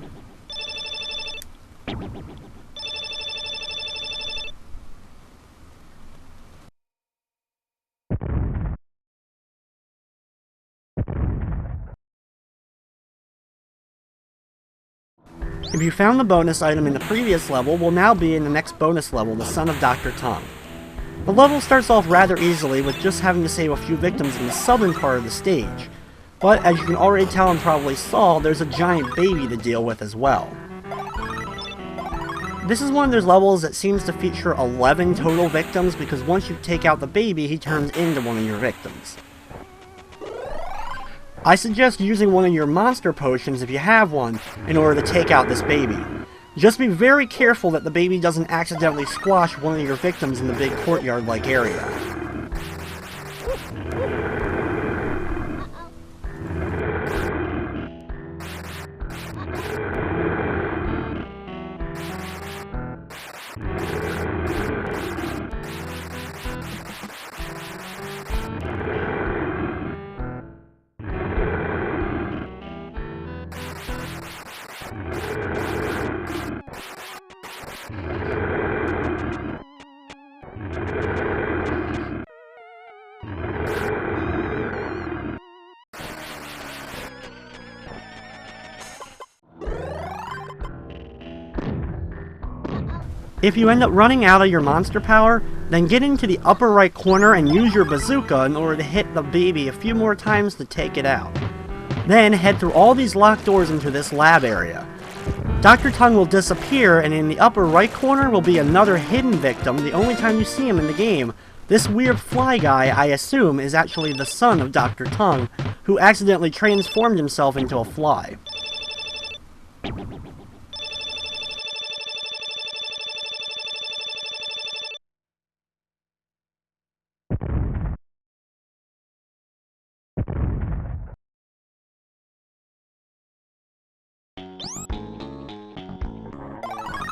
A: If you found the bonus item in the previous level, we'll now be in the next bonus level, the Son of Dr. Tongue. The level starts off rather easily with just having to save a few victims in the southern part of the stage, but as you can already tell and probably saw, there's a giant baby to deal with as well. This is one of those levels that seems to feature 11 total victims because once you take out the baby, he turns into one of your victims. I suggest using one of your monster potions if you have one in order to take out this baby. Just be very careful that the baby doesn't accidentally squash one of your victims in the big courtyard-like area. If you end up running out of your monster power, then get into the upper right corner and use your bazooka in order to hit the baby a few more times to take it out. Then head through all these locked doors into this lab area. Dr. Tongue will disappear, and in the upper right corner will be another hidden victim the only time you see him in the game. This weird fly guy, I assume, is actually the son of Dr. Tongue, who accidentally transformed himself into a fly.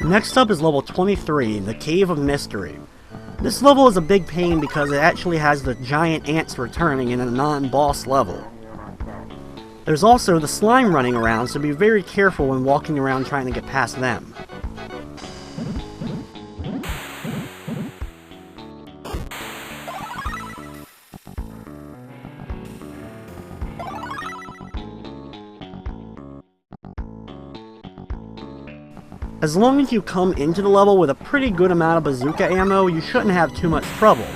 A: Next up is level 23, the Cave of Mystery. This level is a big pain because it actually has the giant ants returning in a non-boss level. There's also the slime running around, so be very careful when walking around trying to get past them. As long as you come into the level with a pretty good amount of bazooka ammo, you shouldn't have too much trouble.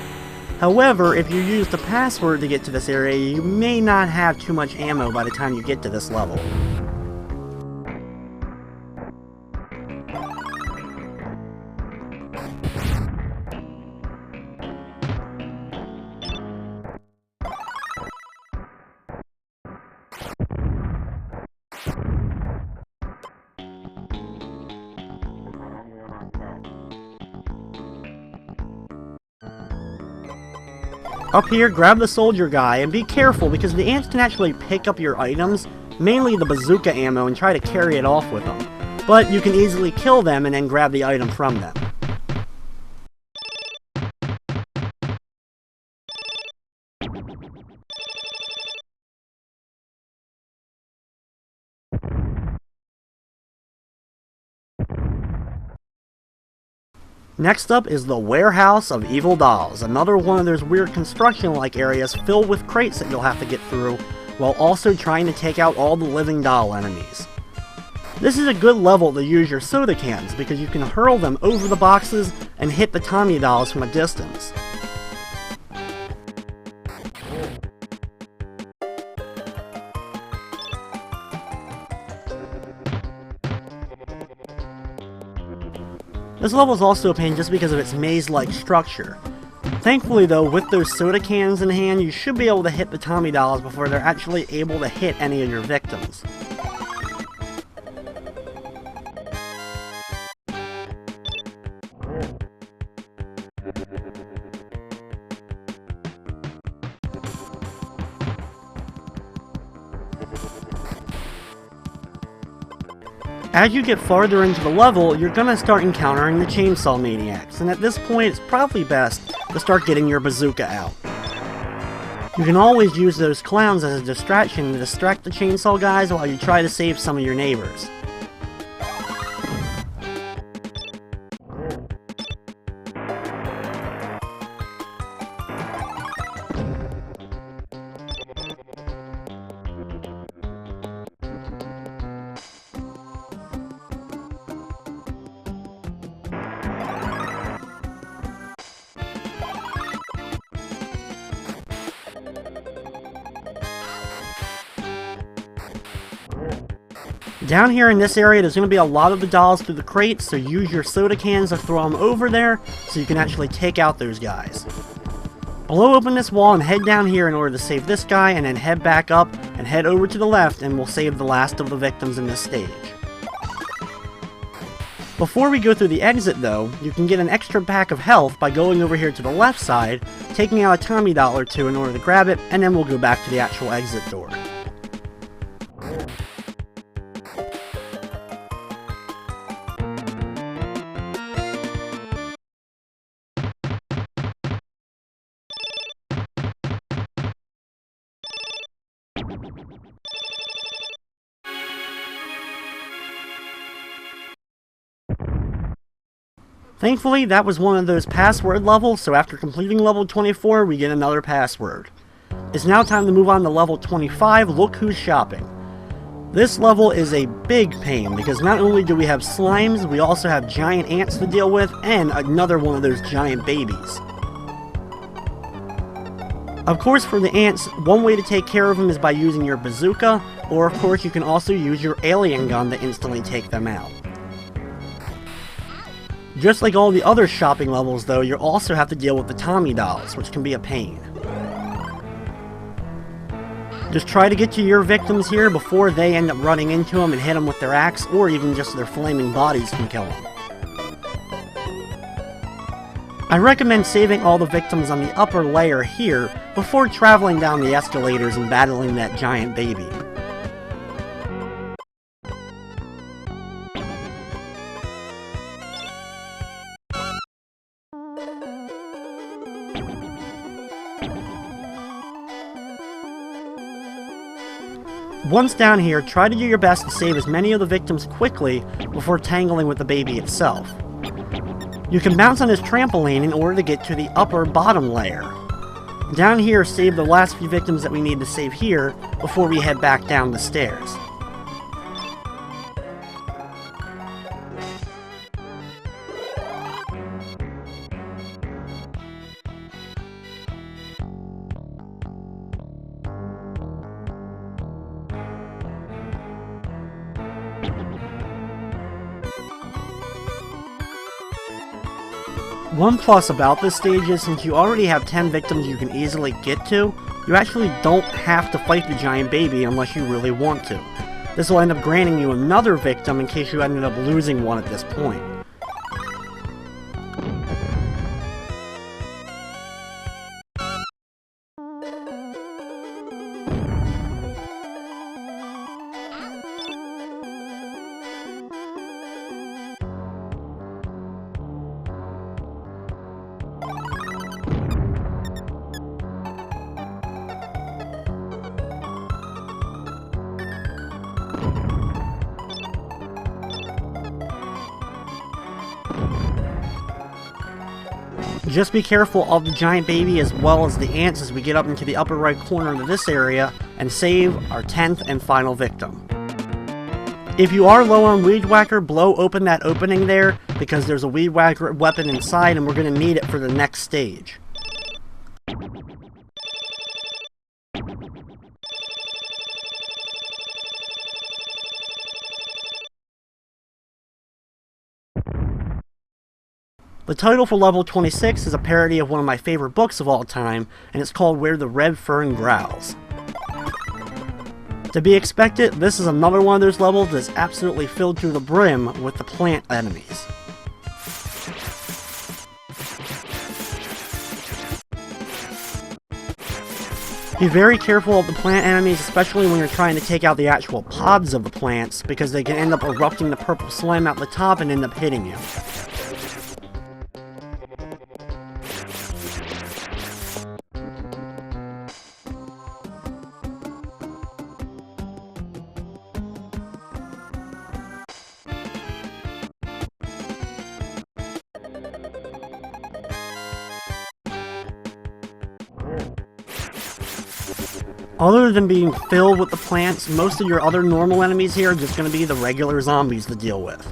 A: However, if you use the password to get to this area, you may not have too much ammo by the time you get to this level. Up here, grab the soldier guy, and be careful because the ants can actually pick up your items, mainly the bazooka ammo, and try to carry it off with them. But you can easily kill them and then grab the item from them. Next up is the Warehouse of Evil Dolls, another one of those weird construction-like areas filled with crates that you'll have to get through, while also trying to take out all the living doll enemies. This is a good level to use your soda cans, because you can hurl them over the boxes and hit the Tommy dolls from a distance. This level is also a pain just because of its maze-like structure. Thankfully though, with those soda cans in hand, you should be able to hit the Tommy dolls before they're actually able to hit any of your victims. As you get farther into the level, you're gonna start encountering the chainsaw maniacs, and at this point it's probably best to start getting your bazooka out. You can always use those clowns as a distraction to distract the chainsaw guys while you try to save some of your neighbors. Down here in this area, there's going to be a lot of the dolls through the crates, so use your soda cans to throw them over there so you can actually take out those guys. Blow open this wall and head down here in order to save this guy, and then head back up and head over to the left and we'll save the last of the victims in this stage. Before we go through the exit though, you can get an extra pack of health by going over here to the left side, taking out a Tommy doll or two in order to grab it, and then we'll go back to the actual exit door. Thankfully, that was one of those password levels, so after completing level 24, we get another password. It's now time to move on to level 25, Look Who's Shopping. This level is a big pain, because not only do we have slimes, we also have giant ants to deal with, and another one of those giant babies. Of course, for the ants, one way to take care of them is by using your bazooka, or of course you can also use your alien gun to instantly take them out. Just like all the other shopping levels though, you also have to deal with the Tommy dolls, which can be a pain. Just try to get to your victims here before they end up running into them and hit them with their axe, or even just their flaming bodies can kill them. I recommend saving all the victims on the upper layer here before traveling down the escalators and battling that giant baby. Once down here, try to do your best to save as many of the victims quickly before tangling with the baby itself. You can bounce on this trampoline in order to get to the upper bottom layer. Down here, save the last few victims that we need to save here before we head back down the stairs. One plus about this stage is since you already have 10 victims you can easily get to, you actually don't have to fight the giant baby unless you really want to. This will end up granting you another victim in case you ended up losing one at this point. Just be careful of the giant baby as well as the ants as we get up into the upper right corner of this area and save our 10th and final victim. If you are low on Weed Whacker, blow open that opening there because there's a Weed Whacker weapon inside and we're going to need it for the next stage. The title for level 26 is a parody of one of my favorite books of all time, and it's called Where the Red Fern Growls. To be expected, this is another one of those levels that's absolutely filled to the brim with the plant enemies. Be very careful of the plant enemies, especially when you're trying to take out the actual pods of the plants, because they can end up erupting the purple slime out the top and end up hitting you. Other than being filled with the plants, most of your other normal enemies here are just going to be the regular zombies to deal with.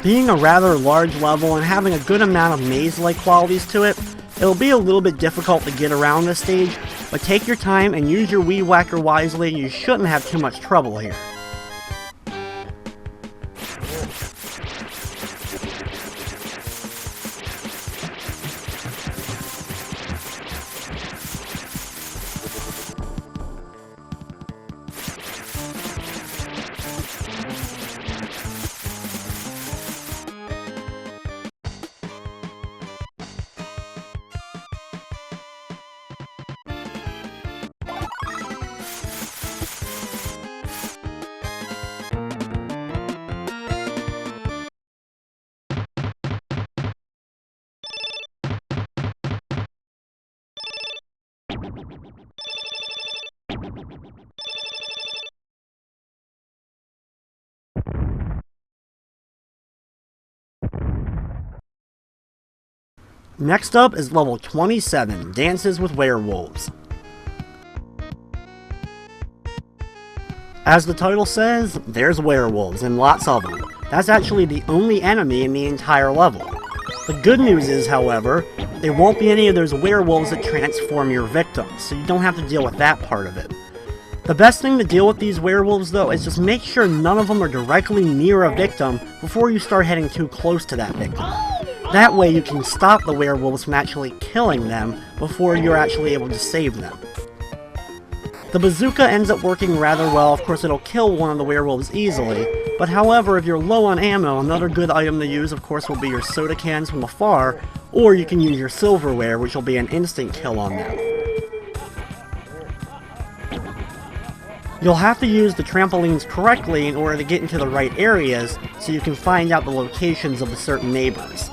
A: Being a rather large level and having a good amount of maze-like qualities to it, it'll be a little bit difficult to get around this stage, but take your time and use your Weed Whacker wisely, you shouldn't have too much trouble here. Next up is level 27, Dances with Werewolves. As the title says, there's werewolves, and lots of them. That's actually the only enemy in the entire level. The good news is, however, there won't be any of those werewolves that transform your victims, so you don't have to deal with that part of it. The best thing to deal with these werewolves, though, is just make sure none of them are directly near a victim before you start heading too close to that victim. That way you can stop the werewolves from actually killing them before you're actually able to save them. The bazooka ends up working rather well. Of course, it'll kill one of the werewolves easily, but however, if you're low on ammo, another good item to use, of course, will be your soda cans from afar, or you can use your silverware, which will be an instant kill on them. You'll have to use the trampolines correctly in order to get into the right areas, so you can find out the locations of the certain neighbors.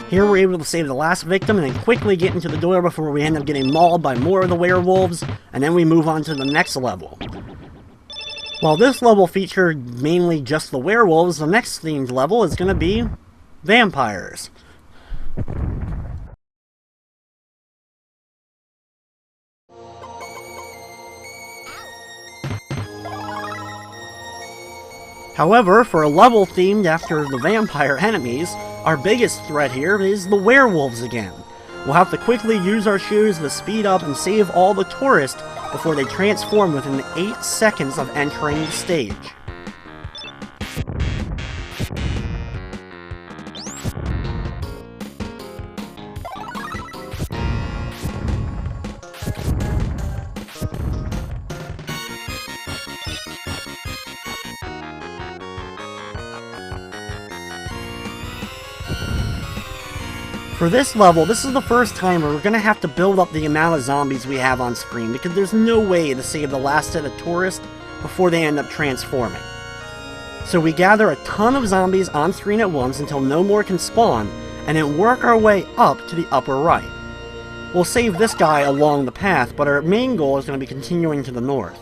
A: Here we're able to save the last victim and then quickly get into the door before we end up getting mauled by more of the werewolves, and then we move on to the next level. While this level featured mainly just the werewolves, the next themed level is going to be vampires. However, for a level themed after the vampire enemies, our biggest threat here is the werewolves again. We'll have to quickly use our shoes to speed up and save all the tourists before they transform within 8 seconds of entering the stage. For this level, this is the first time where we're going to have to build up the amount of zombies we have on screen, because there's no way to save the last set of tourists before they end up transforming. So we gather a ton of zombies on screen at once until no more can spawn, and then work our way up to the upper right. We'll save this guy along the path, but our main goal is going to be continuing to the north.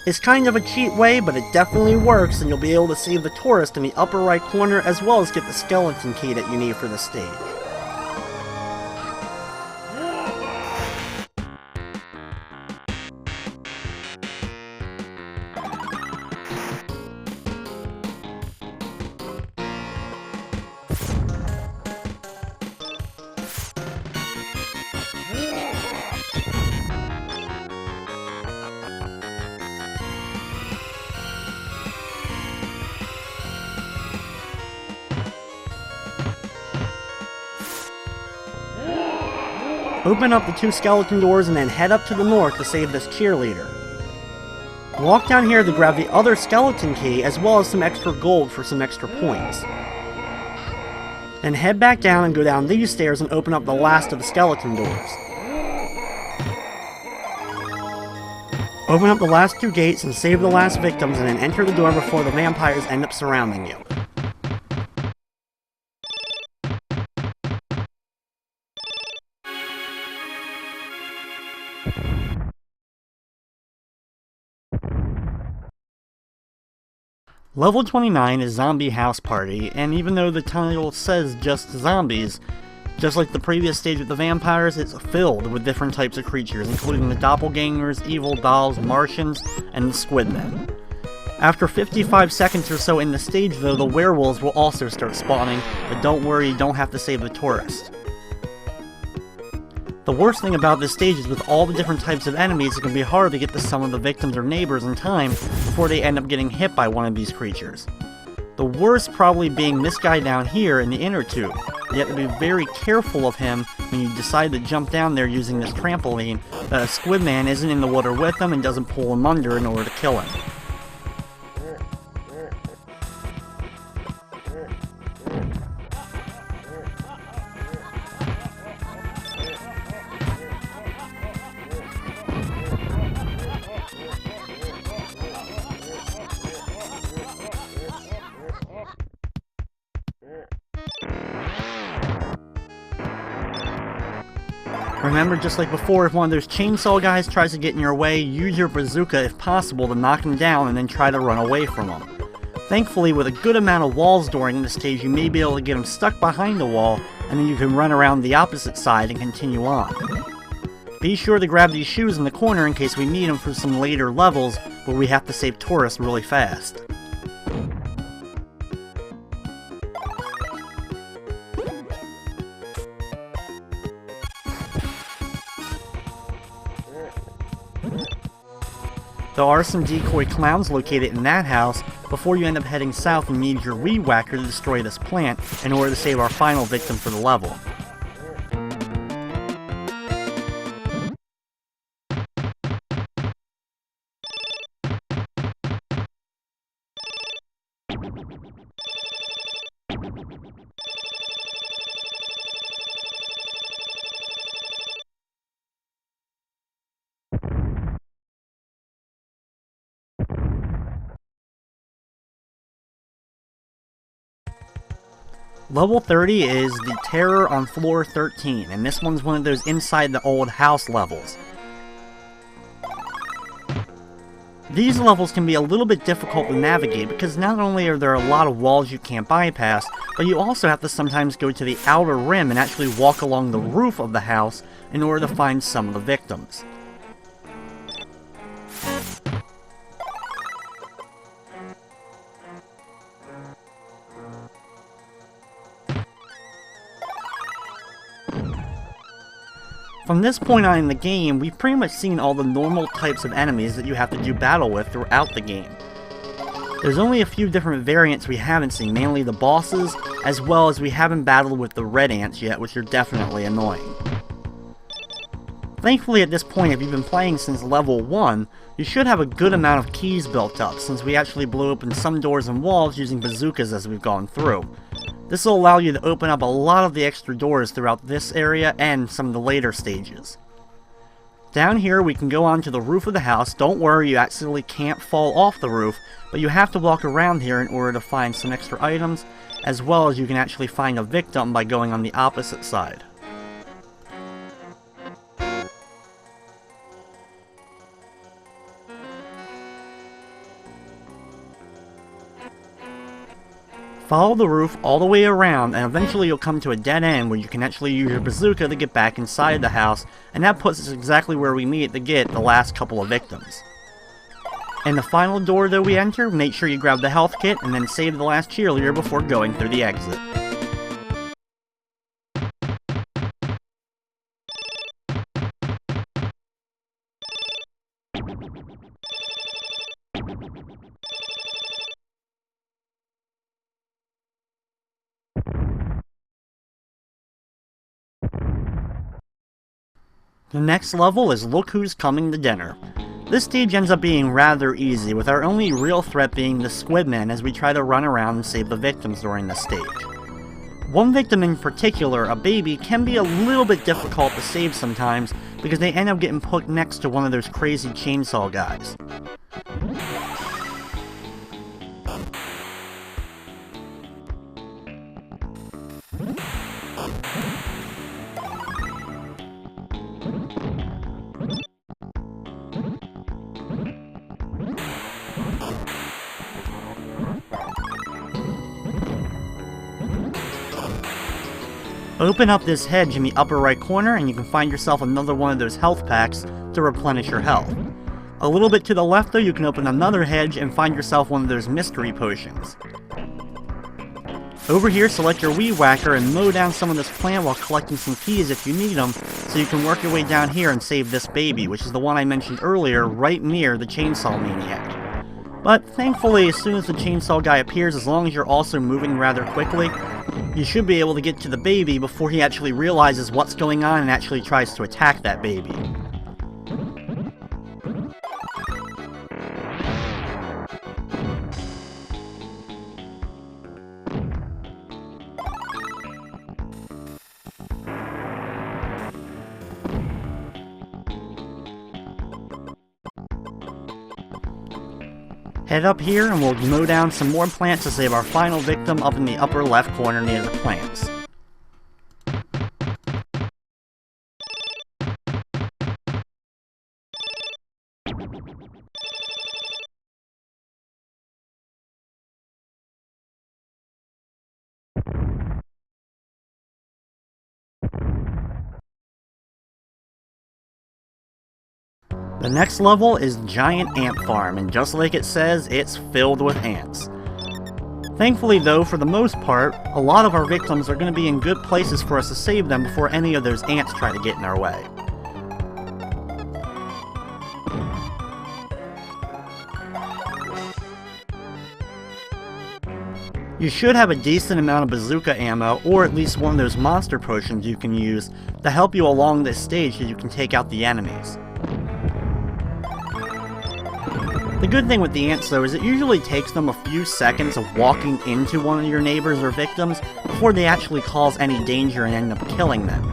A: It's kind of a cheat way, but it definitely works, and you'll be able to save the tourist in the upper right corner as well as get the skeleton key that you need for the stage. Open up the 2 skeleton doors and then head up to the north to save this cheerleader. Walk down here to grab the other skeleton key as well as some extra gold for some extra points. Then head back down and go down these stairs and open up the last of the skeleton doors. Open up the last 2 gates and save the last victims, and then enter the door before the vampires end up surrounding you. Level 29 is Zombie House Party, and even though the title says just zombies, just like the previous stage with the vampires, it's filled with different types of creatures, including the doppelgangers, evil dolls, Martians, and the squidmen. After 55 seconds or so in the stage though, the werewolves will also start spawning, but don't worry, you don't have to save the tourist. The worst thing about this stage is with all the different types of enemies, it can be hard to get to some of the victims or neighbors in time before they end up getting hit by one of these creatures. The worst probably being this guy down here in the inner tube. You have to be very careful of him when you decide to jump down there using this trampoline, that a squidman isn't in the water with him and doesn't pull him under in order to kill him. Remember, just like before, if one of those chainsaw guys tries to get in your way, use your bazooka if possible to knock him down and then try to run away from him. Thankfully, with a good amount of walls during this stage, you may be able to get him stuck behind the wall, and then you can run around the opposite side and continue on. Be sure to grab these shoes in the corner in case we need them for some later levels where we have to save tourists really fast. There are some decoy clowns located in that house before you end up heading south and need your weed whacker to destroy this plant in order to save our final victim for the level. Level 30 is the Terror on floor 13, and this one's one of those inside the old house levels. These levels can be a little bit difficult to navigate because not only are there a lot of walls you can't bypass, but you also have to sometimes go to the outer rim and actually walk along the roof of the house in order to find some of the victims. From this point on in the game, we've pretty much seen all the normal types of enemies that you have to do battle with throughout the game. There's only a few different variants we haven't seen, mainly the bosses, as well as we haven't battled with the red ants yet, which are definitely annoying. Thankfully at this point, if you've been playing since level 1, you should have a good amount of keys built up, since we actually blew open some doors and walls using bazookas as we've gone through. This will allow you to open up a lot of the extra doors throughout this area and some of the later stages. Down here we can go onto the roof of the house. Don't worry, you actually can't fall off the roof, but you have to walk around here in order to find some extra items, as well as you can actually find a victim by going on the opposite side. Follow the roof all the way around, and eventually you'll come to a dead end where you can actually use your bazooka to get back inside the house, and that puts us exactly where we need to get the last couple of victims. In the final door that we enter, make sure you grab the health kit and then save the last cheerleader before going through the exit. The next level is Look Who's Coming to Dinner. This stage ends up being rather easy, with our only real threat being the Squidmen as we try to run around and save the victims during this stage. One victim in particular, a baby, can be a little bit difficult to save sometimes because they end up getting put next to one of those crazy chainsaw guys. Open up this hedge in the upper right corner and you can find yourself another one of those health packs to replenish your health. A little bit to the left though, you can open another hedge and find yourself one of those mystery potions. Over here, select your weed whacker and mow down some of this plant while collecting some keys if you need them, so you can work your way down here and save this baby, which is the one I mentioned earlier, right near the chainsaw maniac. But thankfully, as soon as the chainsaw guy appears, as long as you're also moving rather quickly, you should be able to get to the baby before he actually realizes what's going on and actually tries to attack that baby. Head up here and we'll mow down some more plants to save our final victim up in the upper left corner near the plants. The next level is Giant Ant Farm, and just like it says, it's filled with ants. Thankfully though, for the most part, a lot of our victims are going to be in good places for us to save them before any of those ants try to get in our way. You should have a decent amount of bazooka ammo, or at least one of those monster potions you can use to help you along this stage so you can take out the enemies. The good thing with the ants though is it usually takes them a few seconds of walking into one of your neighbors or victims before they actually cause any danger and end up killing them.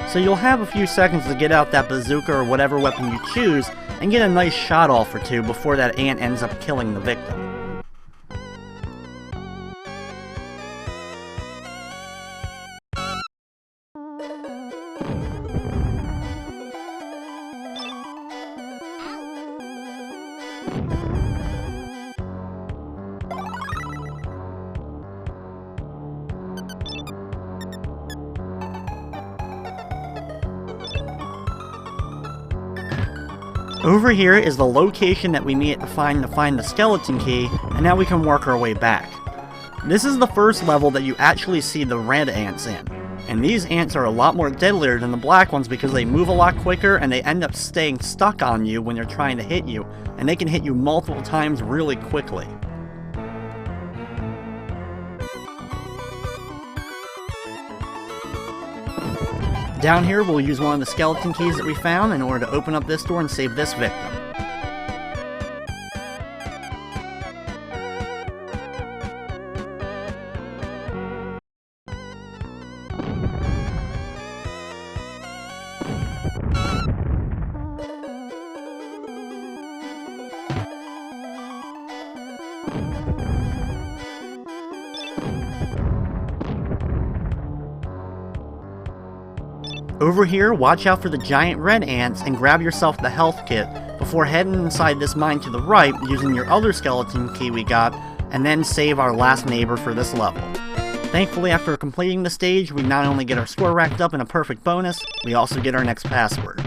A: So you'll have a few seconds to get out that bazooka or whatever weapon you choose and get a nice shot off or two before that ant ends up killing the victim. Over here is the location that we need to find the skeleton key, and now we can work our way back. This is the first level that you actually see the red ants in, and these ants are a lot more deadlier than the black ones because they move a lot quicker and they end up staying stuck on you when they're trying to hit you, and they can hit you multiple times really quickly. Down here, we'll use one of the skeleton keys that we found in order to open up this door and save this victim. Over here, watch out for the giant red ants and grab yourself the health kit before heading inside this mine to the right using your other skeleton key we got, and then save our last neighbor for this level. Thankfully, after completing the stage, we not only get our score racked up in a perfect bonus, we also get our next password.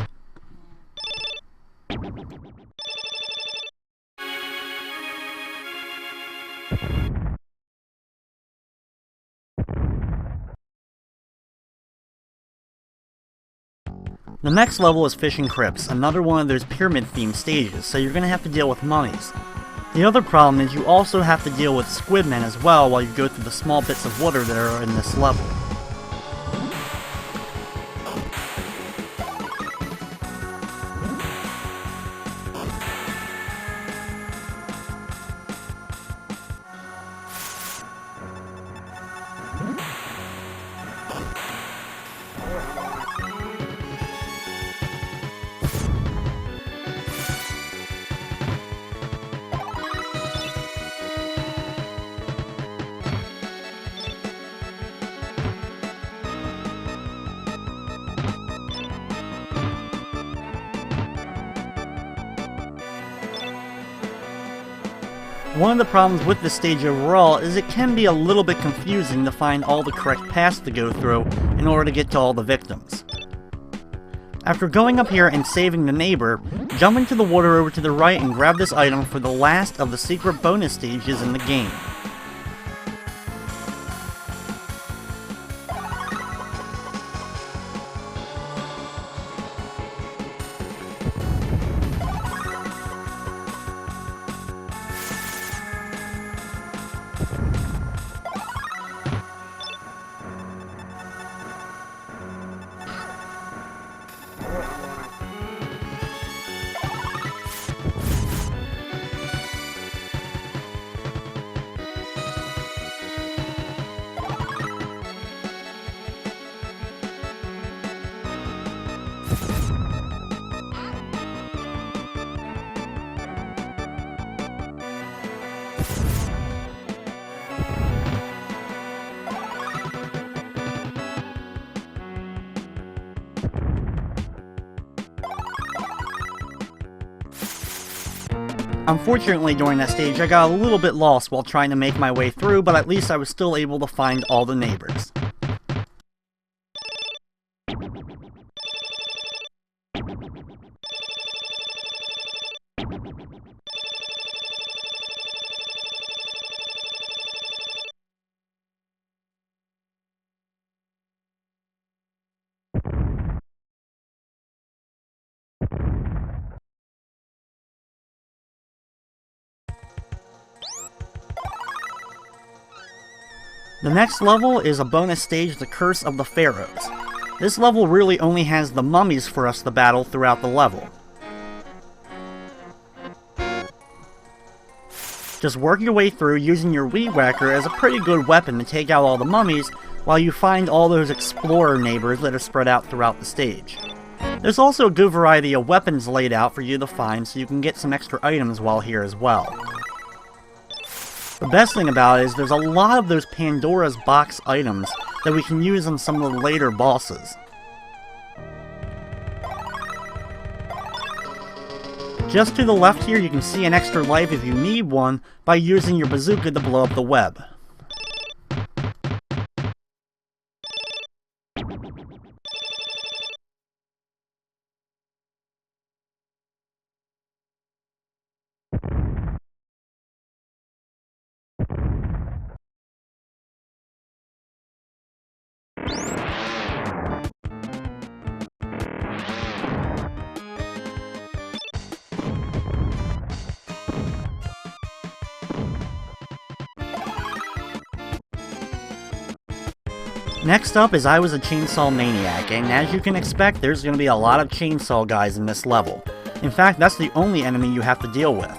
A: The next level is Fishing Crypts, another one of those pyramid-themed stages, so you're going to have to deal with mummies. The other problem is you also have to deal with squidmen as well while you go through the small bits of water that are in this level. One of the problems with this stage overall is it can be a little bit confusing to find all the correct paths to go through in order to get to all the victims. After going up here and saving the neighbor, jump into the water over to the right and grab this item for the last of the secret bonus stages in the game. Unfortunately, during that stage, I got a little bit lost while trying to make my way through, but at least I was still able to find all the neighbors. The next level is a bonus stage, the Curse of the Pharaohs. This level really only has the mummies for us to battle throughout the level. Just work your way through using your weed whacker as a pretty good weapon to take out all the mummies while you find all those explorer neighbors that are spread out throughout the stage. There's also a good variety of weapons laid out for you to find so you can get some extra items while here as well. The best thing about it is there's a lot of those Pandora's box items that we can use on some of the later bosses. Just to the left here, you can see an extra life if you need one by using your bazooka to blow up the web. Next up is I Was a Chainsaw Maniac, and as you can expect, there's going to be a lot of chainsaw guys in this level. In fact, that's the only enemy you have to deal with.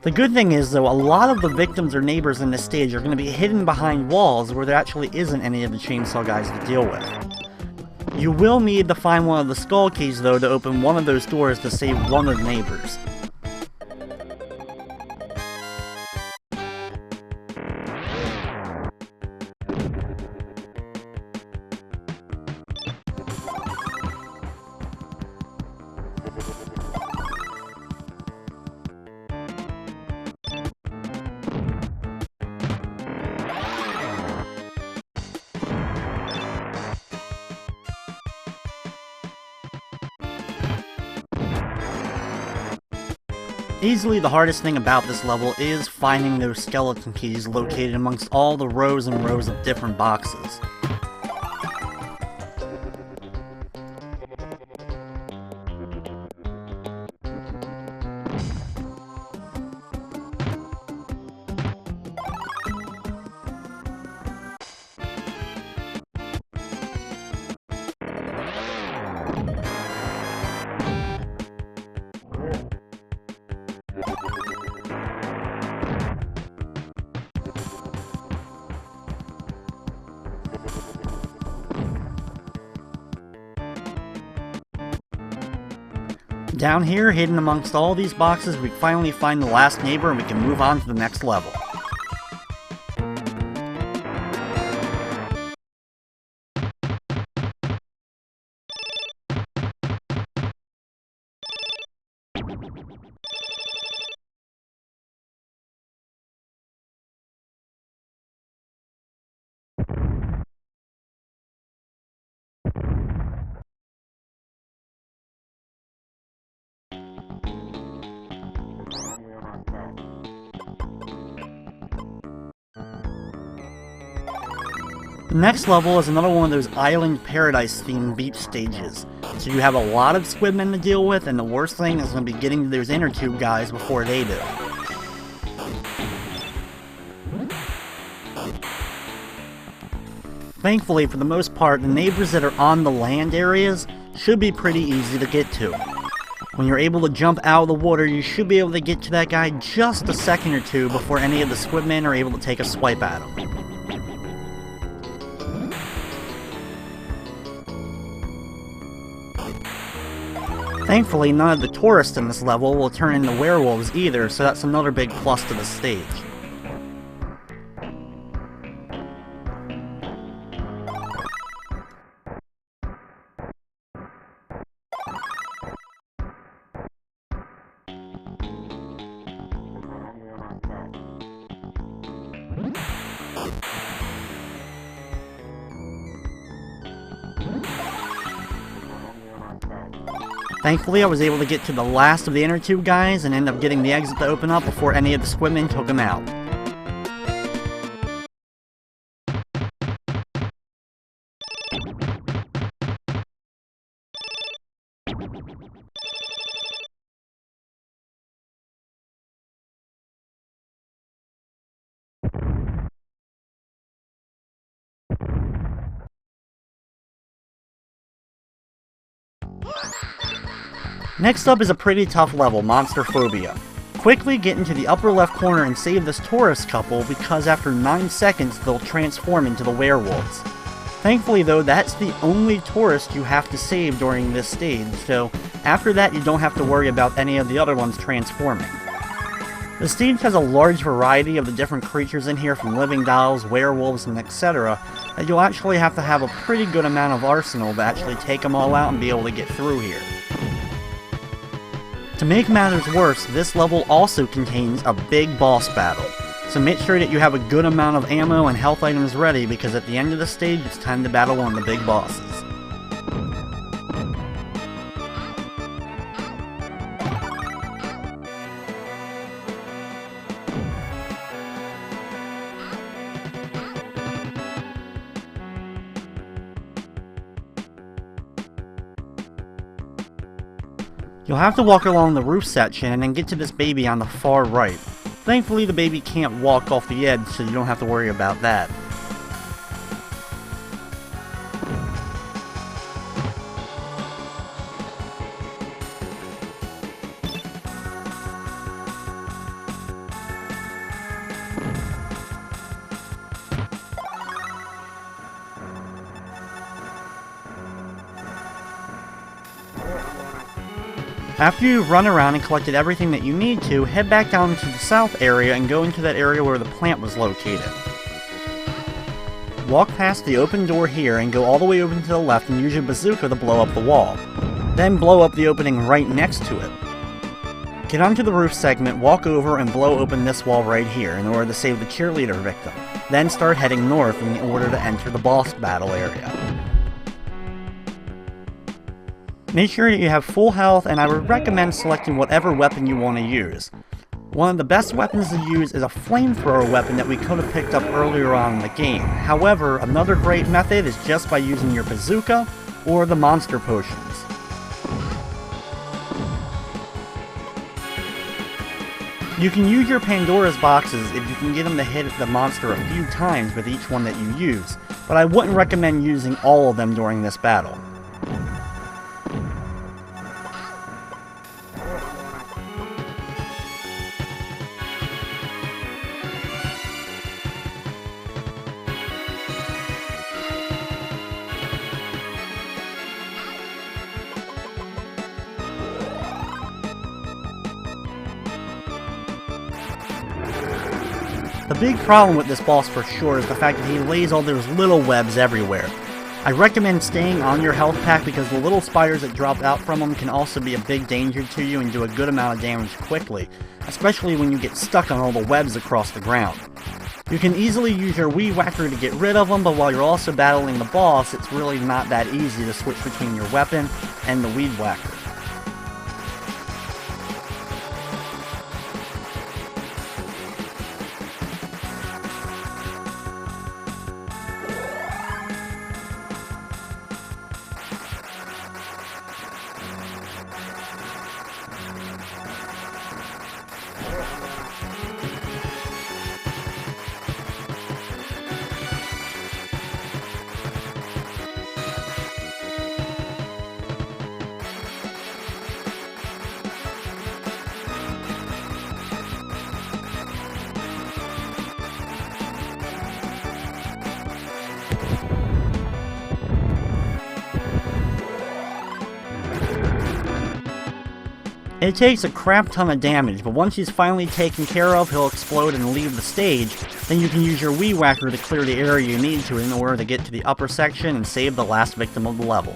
A: The good thing is, though, a lot of the victims or neighbors in this stage are going to be hidden behind walls where there actually isn't any of the chainsaw guys to deal with. You will need to find one of the skull keys, though, to open one of those doors to save one of the neighbors. Easily the hardest thing about this level is finding those skeleton keys located amongst all the rows and rows of different boxes. Down here, hidden amongst all these boxes, we finally find the last neighbor and we can move on to the next level. The next level is another one of those Island Paradise themed beach stages. So you have a lot of squidmen to deal with, and the worst thing is going to be getting to those inner tube guys before they do. Thankfully, for the most part, the neighbors that are on the land areas should be pretty easy to get to. When you're able to jump out of the water, you should be able to get to that guy just a second or two before any of the squidmen are able to take a swipe at him. Thankfully, none of the tourists in this level will turn into werewolves either, so that's another big plus to the stage. Thankfully, I was able to get to the last of the inner tube guys and end up getting the exit to open up before any of the squidmen took him out. Next up is a pretty tough level, Monster Phobia. Quickly get into the upper left corner and save this tourist couple because after 9 seconds they'll transform into the werewolves. Thankfully though, that's the only tourist you have to save during this stage, so after that you don't have to worry about any of the other ones transforming. The stage has a large variety of the different creatures in here, from living dolls, werewolves, and etc., that you'll actually have to have a pretty good amount of arsenal to actually take them all out and be able to get through here. To make matters worse, this level also contains a big boss battle, so make sure that you have a good amount of ammo and health items ready, because at the end of the stage it's time to battle one of the big bosses. You'll have to walk along the roof section and then get to this baby on the far right. Thankfully the baby can't walk off the edge, so you don't have to worry about that. After you've run around and collected everything that you need to, head back down to the south area and go into that area where the plant was located. Walk past the open door here and go all the way over to the left and use your bazooka to blow up the wall. Then blow up the opening right next to it. Get onto the roof segment, walk over and blow open this wall right here in order to save the cheerleader victim. Then start heading north in order to enter the boss battle area. Make sure that you have full health, and I would recommend selecting whatever weapon you want to use. One of the best weapons to use is a flamethrower weapon that we could have picked up earlier on in the game. However, another great method is just by using your bazooka or the monster potions. You can use your Pandora's boxes if you can get them to hit the monster a few times with each one that you use, but I wouldn't recommend using all of them during this battle. The big problem with this boss for sure is the fact that he lays all those little webs everywhere. I recommend staying on your health pack because the little spiders that drop out from them can also be a big danger to you and do a good amount of damage quickly, especially when you get stuck on all the webs across the ground. You can easily use your weed whacker to get rid of them, but while you're also battling the boss, it's really not that easy to switch between your weapon and the weed whacker. It takes a crap ton of damage, but once he's finally taken care of, he'll explode and leave the stage. Then you can use your weed whacker to clear the area you need to in order to get to the upper section and save the last victim of the level.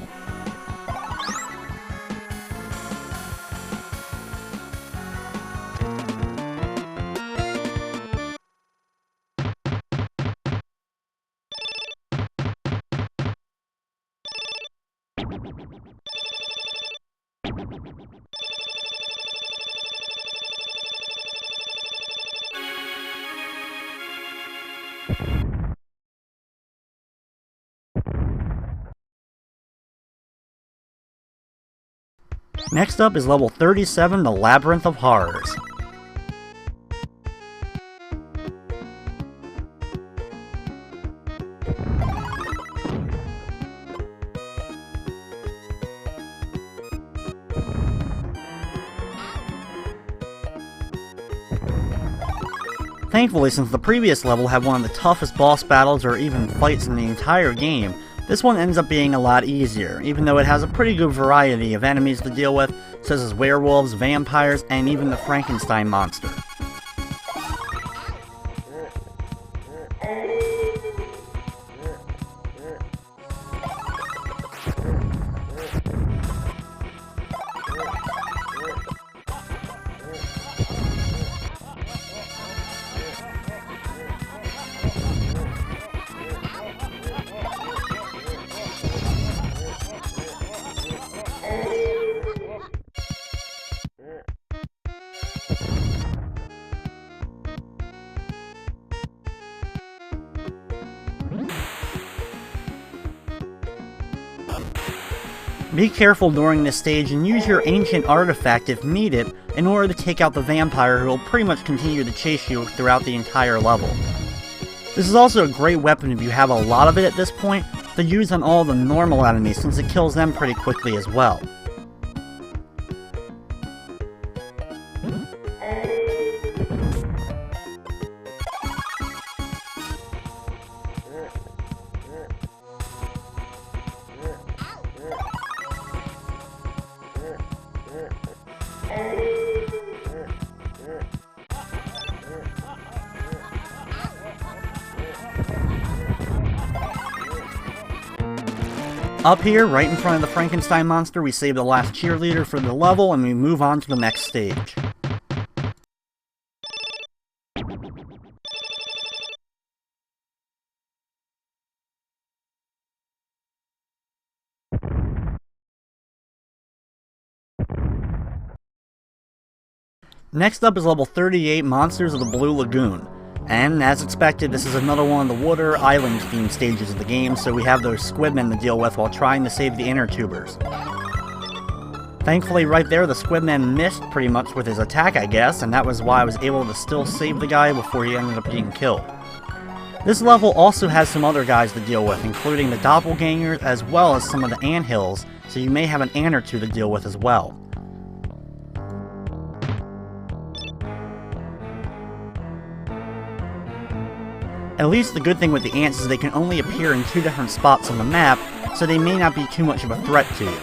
A: Next up is level 37, the Labyrinth of Horrors. Thankfully, since the previous level had one of the toughest boss battles or even fights in the entire game, this one ends up being a lot easier, even though it has a pretty good variety of enemies to deal with, such as werewolves, vampires, and even the Frankenstein monster. Be careful during this stage and use your ancient artifact if needed in order to take out the vampire who will pretty much continue to chase you throughout the entire level. This is also a great weapon if you have a lot of it at this point to use on all the normal enemies since it kills them pretty quickly as well. Up here, right in front of the Frankenstein monster, we save the last cheerleader for the level and we move on to the next stage. Next up is level 38, Monsters of the Blue Lagoon. And, as expected, this is another one of the water island themed stages of the game, so we have those squidmen to deal with while trying to save the inner tubers. Thankfully, right there, the squidman missed pretty much with his attack, I guess, and that was why I was able to still save the guy before he ended up being killed. This level also has some other guys to deal with, including the doppelgangers as well as some of the anthills, so you may have an ant or two to deal with as well. At least the good thing with the ants is they can only appear in 2 different spots on the map, so they may not be too much of a threat to you.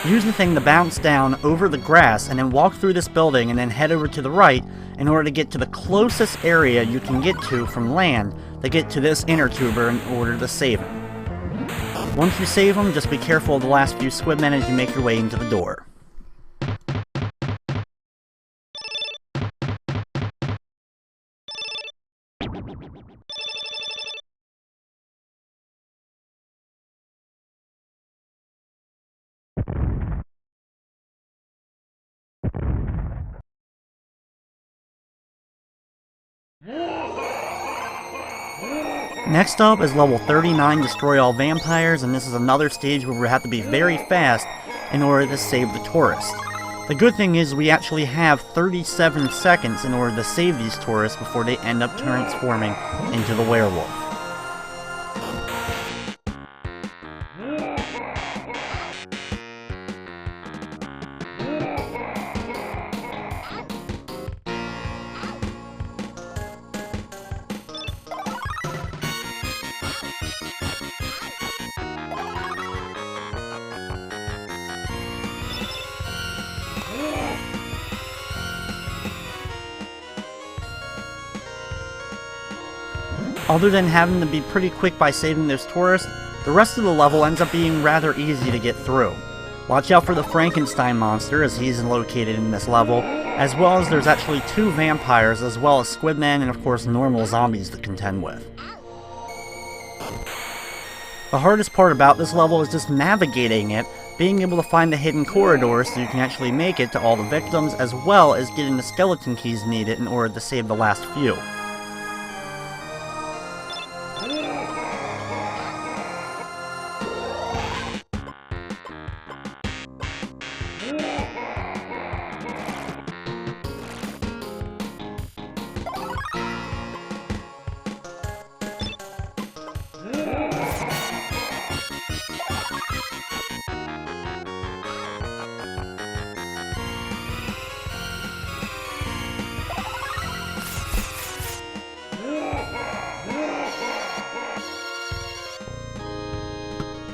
A: Use the thing to bounce down over the grass and then walk through this building and then head over to the right in order to get to the closest area you can get to from land to get to this inner tuber in order to save him. Once you save him, just be careful of the last few squidmen as you make your way into the door. Next up is level 39, Destroy All Vampires, and this is another stage where we have to be very fast in order to save the tourists. The good thing is we actually have 37 seconds in order to save these tourists before they end up transforming into the werewolf. Other than having to be pretty quick by saving those tourists, the rest of the level ends up being rather easy to get through. Watch out for the Frankenstein monster as he's located in this level, as well as there's actually 2 vampires, as well as squidmen and of course normal zombies to contend with. The hardest part about this level is just navigating it, being able to find the hidden corridors so you can actually make it to all the victims, as well as getting the skeleton keys needed in order to save the last few.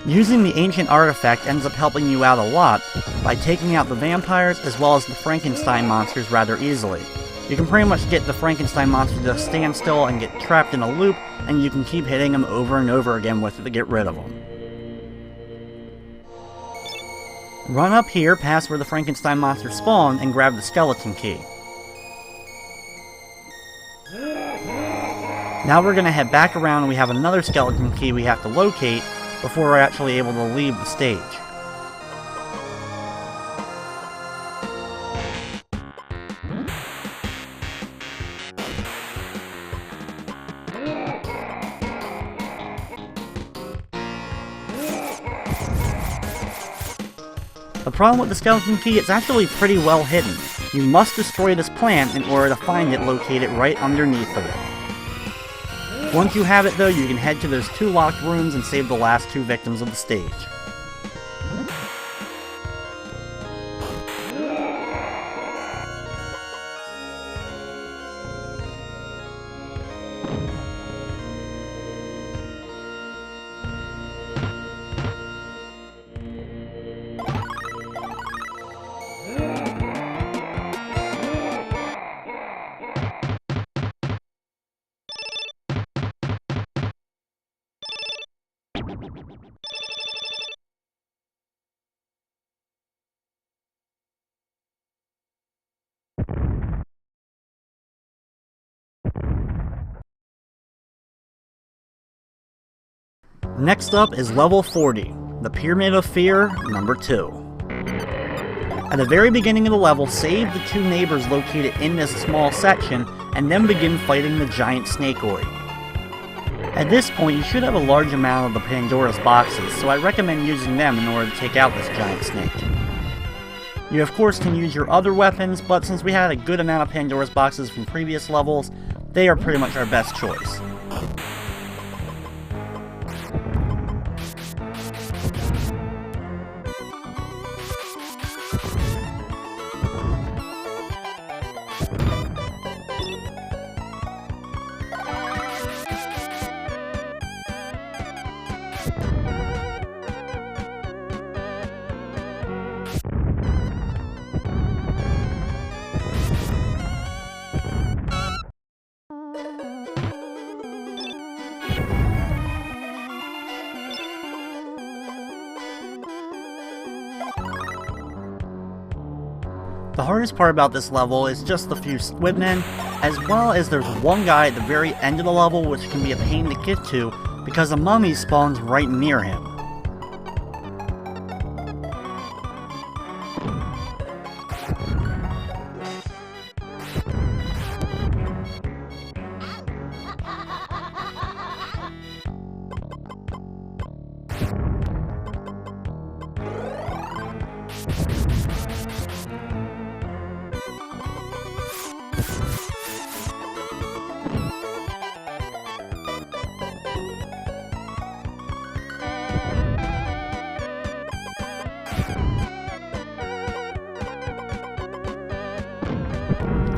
A: Using the ancient artifact ends up helping you out a lot by taking out the vampires as well as the Frankenstein monsters rather easily. You can pretty much get the Frankenstein monster to stand still and get trapped in a loop, and you can keep hitting them over and over again with it to get rid of them. Run up here past where the Frankenstein monster spawned and grab the skeleton key. Now we're going to head back around and we have another skeleton key we have to locate before we're actually able to leave the stage. The problem with the skeleton key, it's actually pretty well hidden. You must destroy this plant in order to find it located right underneath of it. Once you have it though, you can head to those 2 locked rooms and save the last 2 victims of the stage. Next up is level 40, the Pyramid of Fear, number 2. At the very beginning of the level, save the 2 neighbors located in this small section, and then begin fighting the giant snakeoid. At this point, you should have a large amount of the Pandora's boxes, so I recommend using them in order to take out this giant snake. You of course can use your other weapons, but since we had a good amount of Pandora's boxes from previous levels, they are pretty much our best choice. The hardest part about this level is just the few squidmen, as well as there's one guy at the very end of the level which can be a pain to get to because a mummy spawns right near him.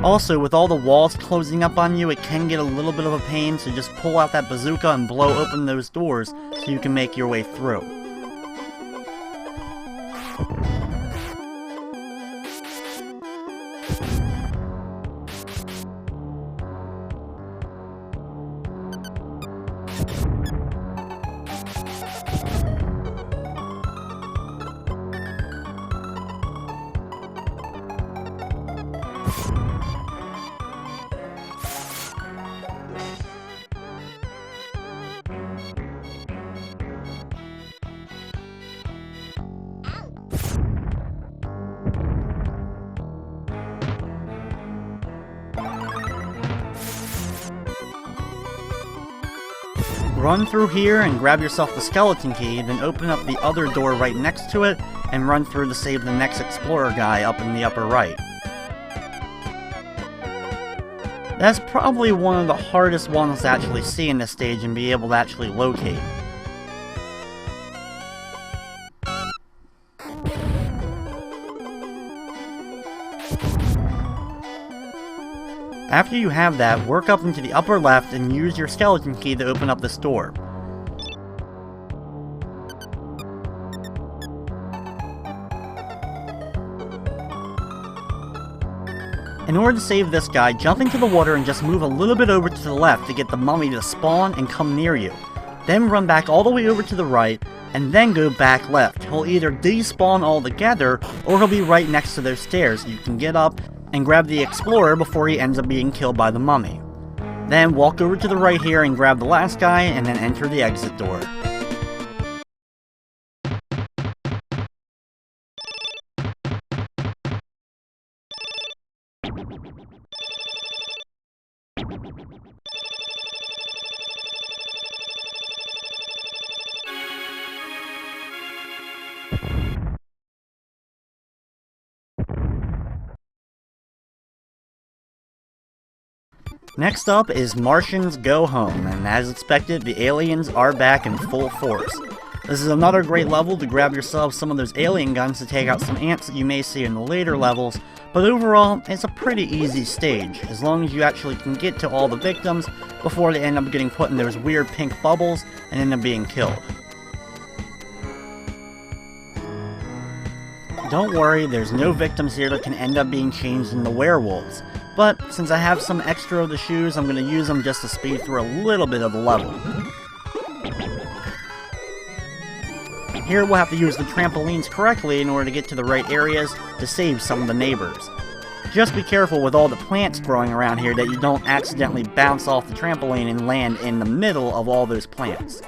A: Also, with all the walls closing up on you, it can get a little bit of a pain, so just pull out that bazooka and blow open those doors so you can make your way through. Run through here and grab yourself the skeleton key, then open up the other door right next to it, and run through to save the next explorer guy up in the upper right. That's probably one of the hardest ones to actually see in this stage and be able to actually locate. After you have that, work up into the upper left and use your skeleton key to open up this door. In order to save this guy, jump into the water and just move a little bit over to the left to get the mummy to spawn and come near you. Then run back all the way over to the right, and then go back left. He'll either despawn altogether, or he'll be right next to those stairs. You can get up and grab the explorer before he ends up being killed by the mummy. Then walk over to the right here and grab the last guy, and then enter the exit door. Next up is Martians Go Home, and as expected, the aliens are back in full force. This is another great level to grab yourself some of those alien guns to take out some ants that you may see in the later levels, but overall, it's a pretty easy stage, as long as you actually can get to all the victims before they end up getting put in those weird pink bubbles and end up being killed. Don't worry, there's no victims here that can end up being changed into werewolves. But since I have some extra of the shoes, I'm going to use them just to speed through a little bit of the level. Here we'll have to use the trampolines correctly in order to get to the right areas to save some of the neighbors. Just be careful with all the plants growing around here that you don't accidentally bounce off the trampoline and land in the middle of all those plants.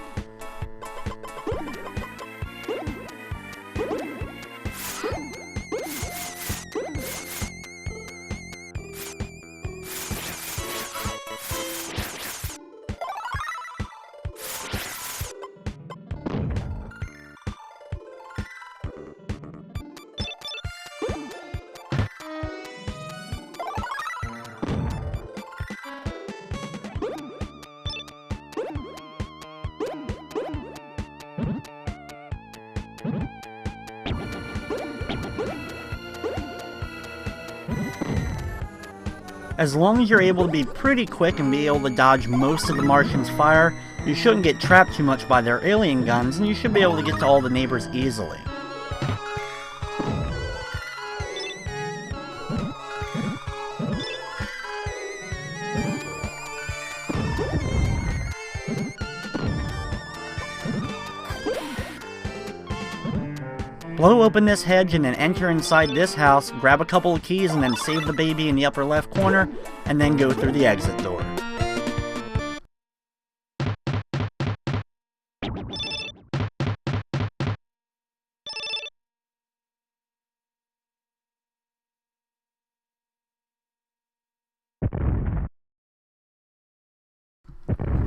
A: As long as you're able to be pretty quick and be able to dodge most of the Martians' fire, you shouldn't get trapped too much by their alien guns, and you should be able to get to all the neighbors easily. Blow open this hedge and then enter inside this house, grab a couple of keys and then save the baby in the upper left corner, and then go through the exit door.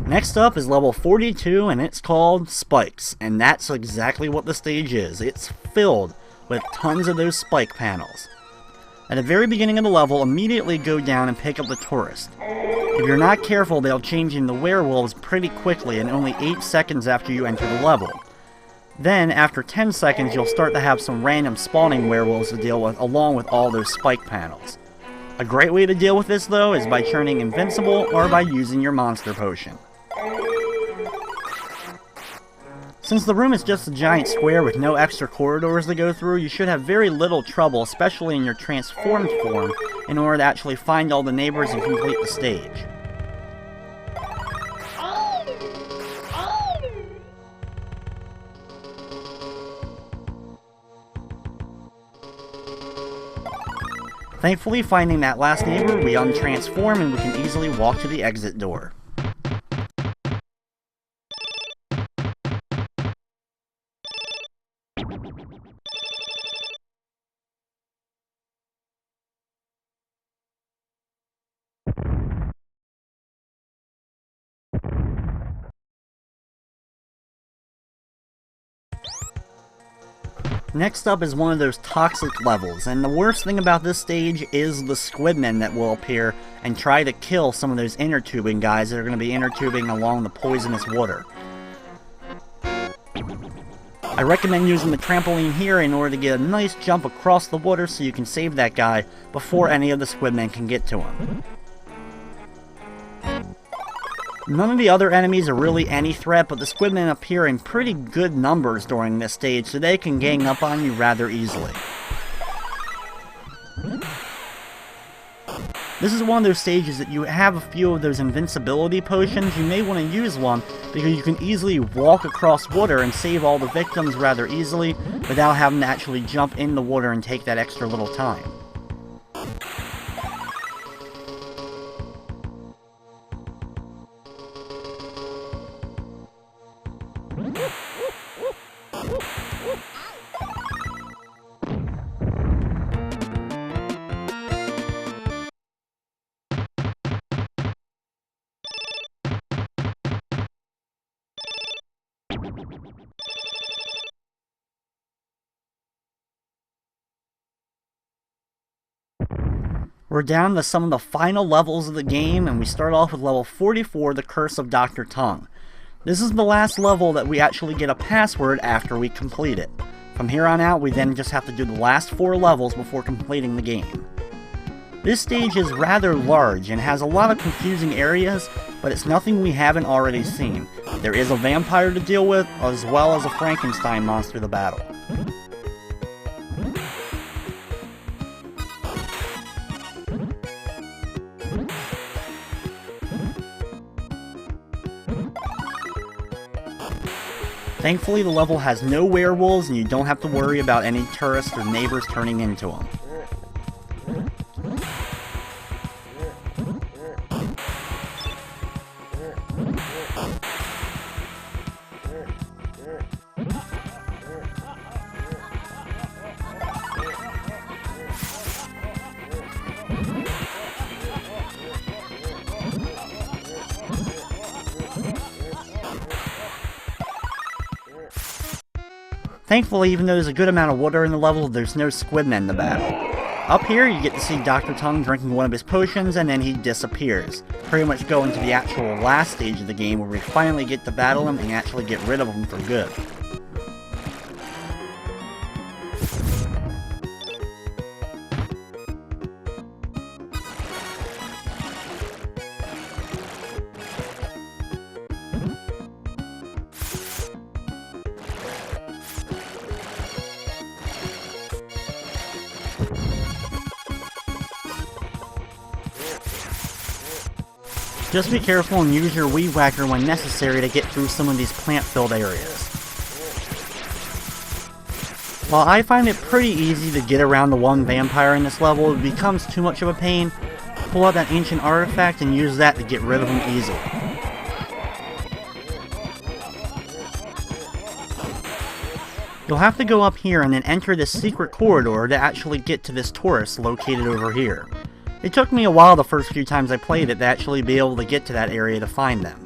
A: Next up is level 42, and it's called Spikes, and that's exactly what the stage is. It's filled with tons of those spike panels. At the very beginning of the level, immediately go down and pick up the tourist. If you're not careful, they'll change into werewolves pretty quickly in only 8 seconds after you enter the level. Then, after 10 seconds, you'll start to have some random spawning werewolves to deal with, along with all those spike panels. A great way to deal with this, though, is by turning invincible or by using your monster potion. Since the room is just a giant square with no extra corridors to go through, you should have very little trouble, especially in your transformed form, in order to actually find all the neighbors and complete the stage. Thankfully, finding that last neighbor, we untransform and we can easily walk to the exit door. Next up is one of those toxic levels, and the worst thing about this stage is the squidmen that will appear and try to kill some of those inner tubing guys that are going to be inner tubing along the poisonous water. I recommend using the trampoline here in order to get a nice jump across the water so you can save that guy before any of the squidmen can get to him. None of the other enemies are really any threat, but the squidmen appear in pretty good numbers during this stage, so they can gang up on you rather easily. This is one of those stages that you have a few of those invincibility potions. You may want to use one because you can easily walk across water and save all the victims rather easily without having to actually jump in the water and take that extra little time. We're down to some of the final levels of the game, and we start off with level 44, the Curse of Dr. Tongue. This is the last level that we actually get a password after we complete it. From here on out, we then just have to do the last 4 levels before completing the game. This stage is rather large and has a lot of confusing areas, but it's nothing we haven't already seen. There is a vampire to deal with, as well as a Frankenstein monster to battle. Thankfully, the level has no werewolves and you don't have to worry about any tourists or neighbors turning into them. Thankfully, even though there's a good amount of water in the level, there's no squidmen to battle. Up here, you get to see Dr. Tongue drinking one of his potions, and then he disappears. Pretty much going to the actual last stage of the game, where we finally get to battle him and actually get rid of him for good. Just be careful and use your weed whacker when necessary to get through some of these plant-filled areas. While I find it pretty easy to get around the one vampire in this level, it becomes too much of a pain. Pull out that ancient artifact and use that to get rid of him easily. You'll have to go up here and then enter this secret corridor to actually get to this tourist located over here. It took me a while the first few times I played it to actually be able to get to that area to find them.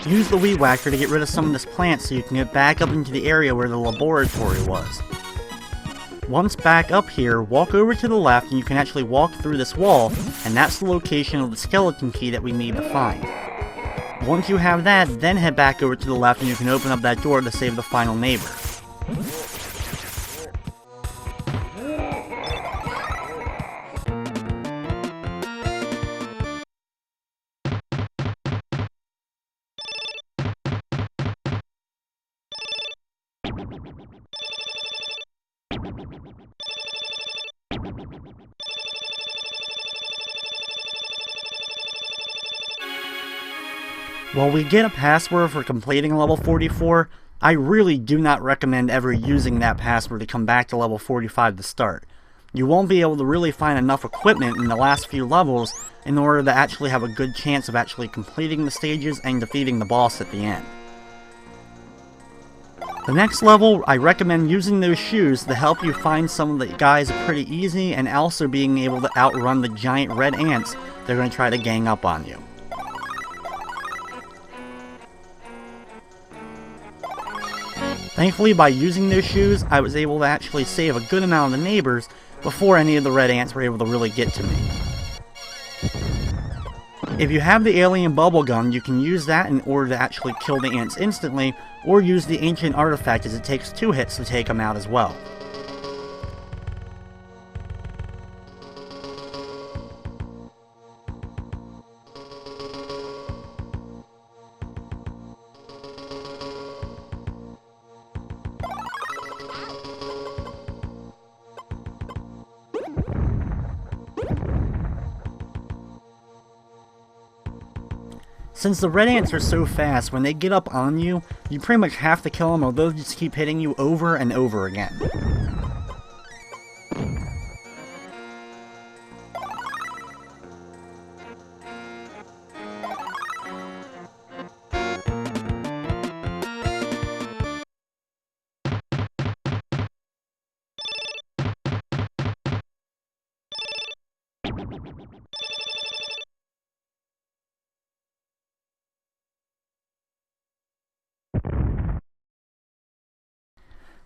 A: Use the weed whacker to get rid of some of this plant so you can get back up into the area where the laboratory was. Once back up here, walk over to the left and you can actually walk through this wall, and that's the location of the skeleton key that we need to find. Once you have that, then head back over to the left and you can open up that door to save the final neighbor. While we get a password for completing level 44, I really do not recommend ever using that password to come back to level 45 to start. You won't be able to really find enough equipment in the last few levels in order to actually have a good chance of actually completing the stages and defeating the boss at the end. The next level, I recommend using those shoes to help you find some of the guys pretty easy and also being able to outrun the giant red ants that are going to try to gang up on you. Thankfully, by using those shoes, I was able to actually save a good amount of the neighbors before any of the red ants were able to really get to me. If you have the alien bubble gun, you can use that in order to actually kill the ants instantly, or use the ancient artifact as it takes 2 hits to take them out as well. Since the red ants are so fast, when they get up on you, you pretty much have to kill them or they'll just keep hitting you over and over again.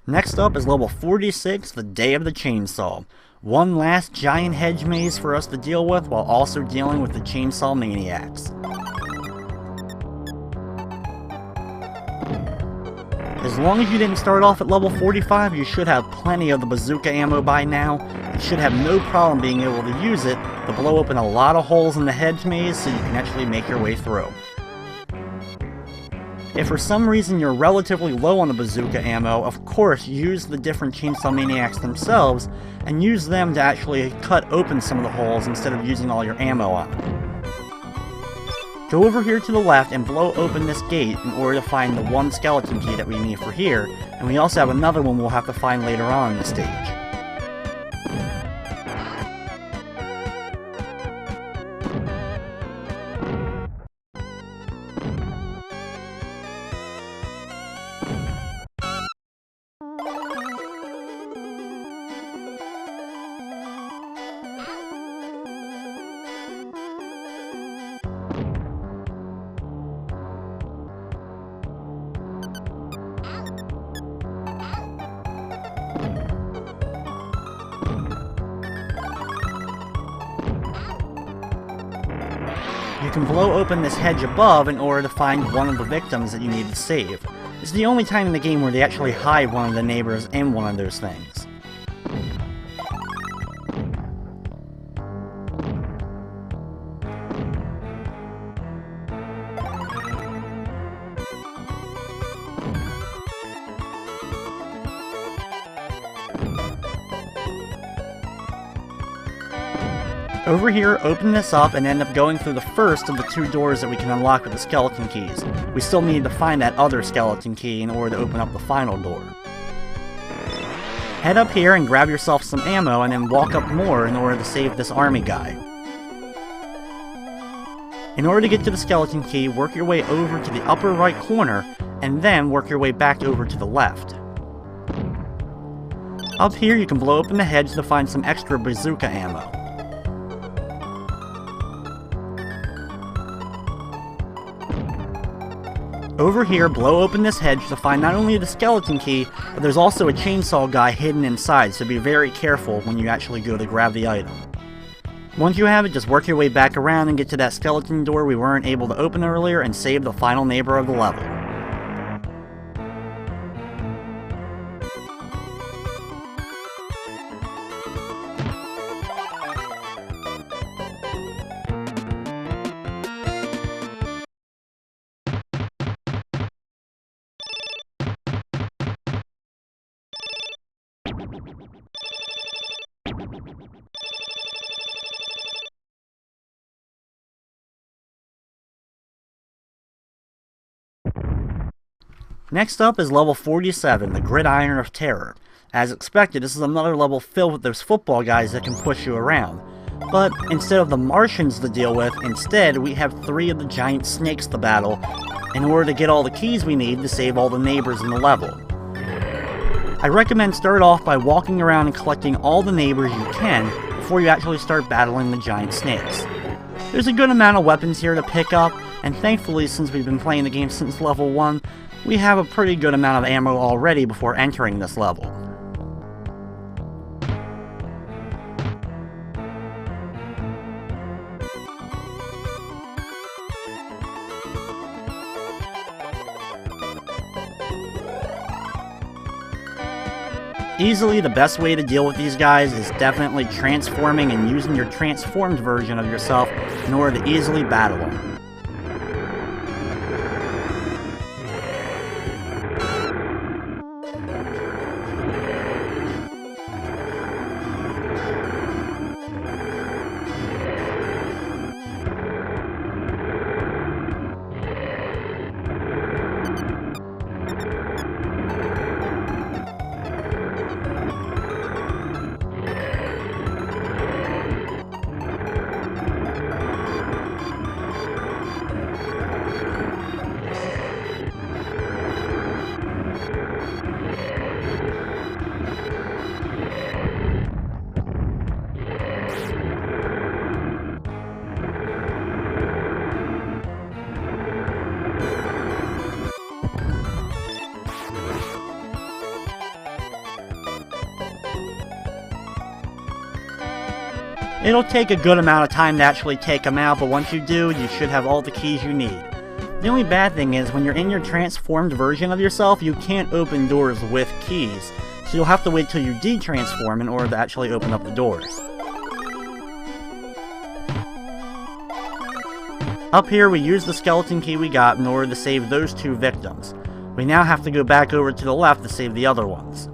A: Next up is level 46, the Day of the Chainsaw. One last giant hedge maze for us to deal with while also dealing with the Chainsaw Maniacs. As long as you didn't start off at level 45, you should have plenty of the bazooka ammo by now. You should have no problem being able to use it to blow open a lot of holes in the hedge maze so you can actually make your way through. If for some reason you're relatively low on the bazooka ammo, of course use the different Chainsaw Maniacs themselves, and use them to actually cut open some of the holes instead of using all your ammo on them. Go over here to the left and blow open this gate in order to find the one skeleton key that we need for here, and we also have another one we'll have to find later on in the stage. You can blow open this hedge above in order to find one of the victims that you need to save. It's the only time in the game where they actually hide one of the neighbors in one of those things. Over here, open this up and end up going through the first of the 2 doors that we can unlock with the skeleton keys. We still need to find that other skeleton key in order to open up the final door. Head up here and grab yourself some ammo and then walk up more in order to save this army guy. In order to get to the skeleton key, work your way over to the upper right corner and then work your way back over to the left. Up here you can blow open the hedge to find some extra bazooka ammo. Over here, blow open this hedge to find not only the skeleton key, but there's also a chainsaw guy hidden inside, so be very careful when you actually go to grab the item. Once you have it, just work your way back around and get to that skeleton door we weren't able to open earlier and save the final neighbor of the level. Next up is level 47, the Gridiron of Terror. As expected, this is another level filled with those football guys that can push you around. But instead of the Martians to deal with, instead we have 3 of the giant snakes to battle in order to get all the keys we need to save all the neighbors in the level. I recommend start off by walking around and collecting all the neighbors you can before you actually start battling the giant snakes. There's a good amount of weapons here to pick up, and thankfully since we've been playing the game since level 1, we have a pretty good amount of ammo already before entering this level. Easily the best way to deal with these guys is definitely transforming and using your transformed version of yourself in order to easily battle them. It'll take a good amount of time to actually take them out, but once you do, you should have all the keys you need. The only bad thing is, when you're in your transformed version of yourself, you can't open doors with keys, so you'll have to wait till you de-transform in order to actually open up the doors. Up here, we used the skeleton key we got in order to save those 2 victims. We now have to go back over to the left to save the other ones.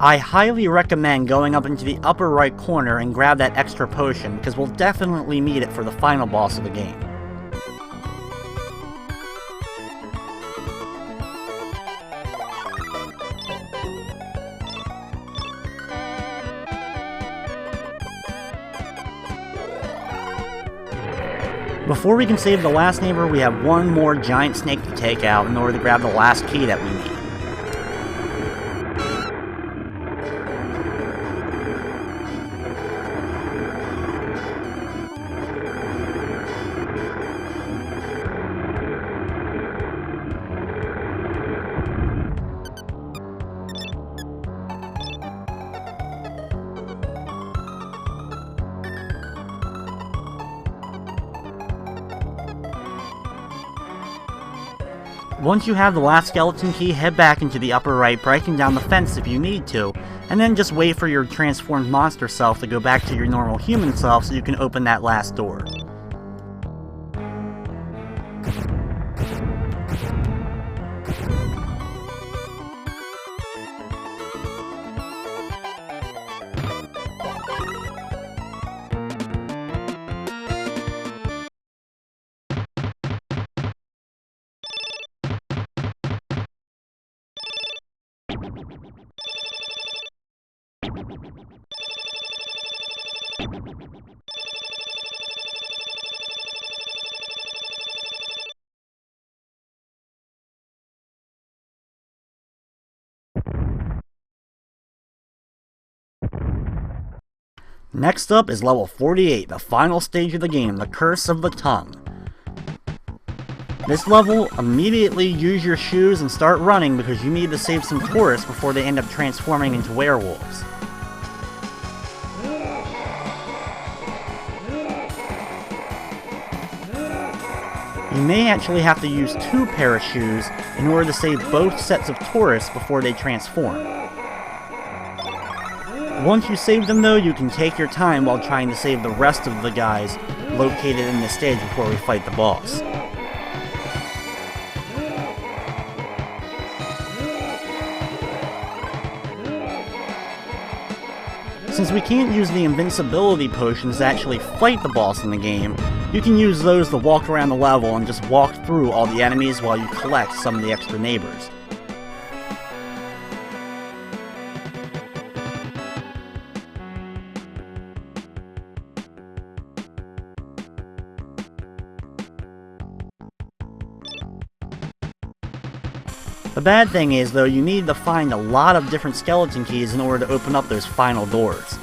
A: I highly recommend going up into the upper right corner and grab that extra potion, because we'll definitely need it for the final boss of the game. Before we can save the last neighbor, we have one more giant snake to take out in order to grab the last key that we need. Once you have the last skeleton key, head back into the upper right, breaking down the fence if you need to, and then just wait for your transformed monster self to go back to your normal human self so you can open that last door. Next up is level 48, the final stage of the game, the Curse of the Tongue. This level, immediately use your shoes and start running because you need to save some tourists before they end up transforming into werewolves. You may actually have to use 2 pair of shoes in order to save both sets of tourists before they transform. Once you save them though, you can take your time while trying to save the rest of the guys located in the stage before we fight the boss. Since we can't use the invincibility potions to actually fight the boss in the game, you can use those to walk around the level and just walk through all the enemies while you collect some of the extra neighbors. The bad thing is, though, you need to find a lot of different skeleton keys in order to open up those final doors.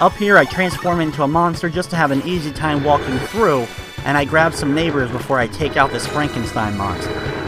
A: Up here I transform into a monster just to have an easy time walking through, and I grab some neighbors before I take out this Frankenstein monster.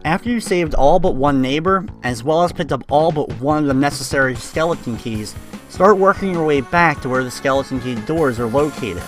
A: After you've saved all but one neighbor, as well as picked up all but one of the necessary skeleton keys, start working your way back to where the skeleton key doors are located.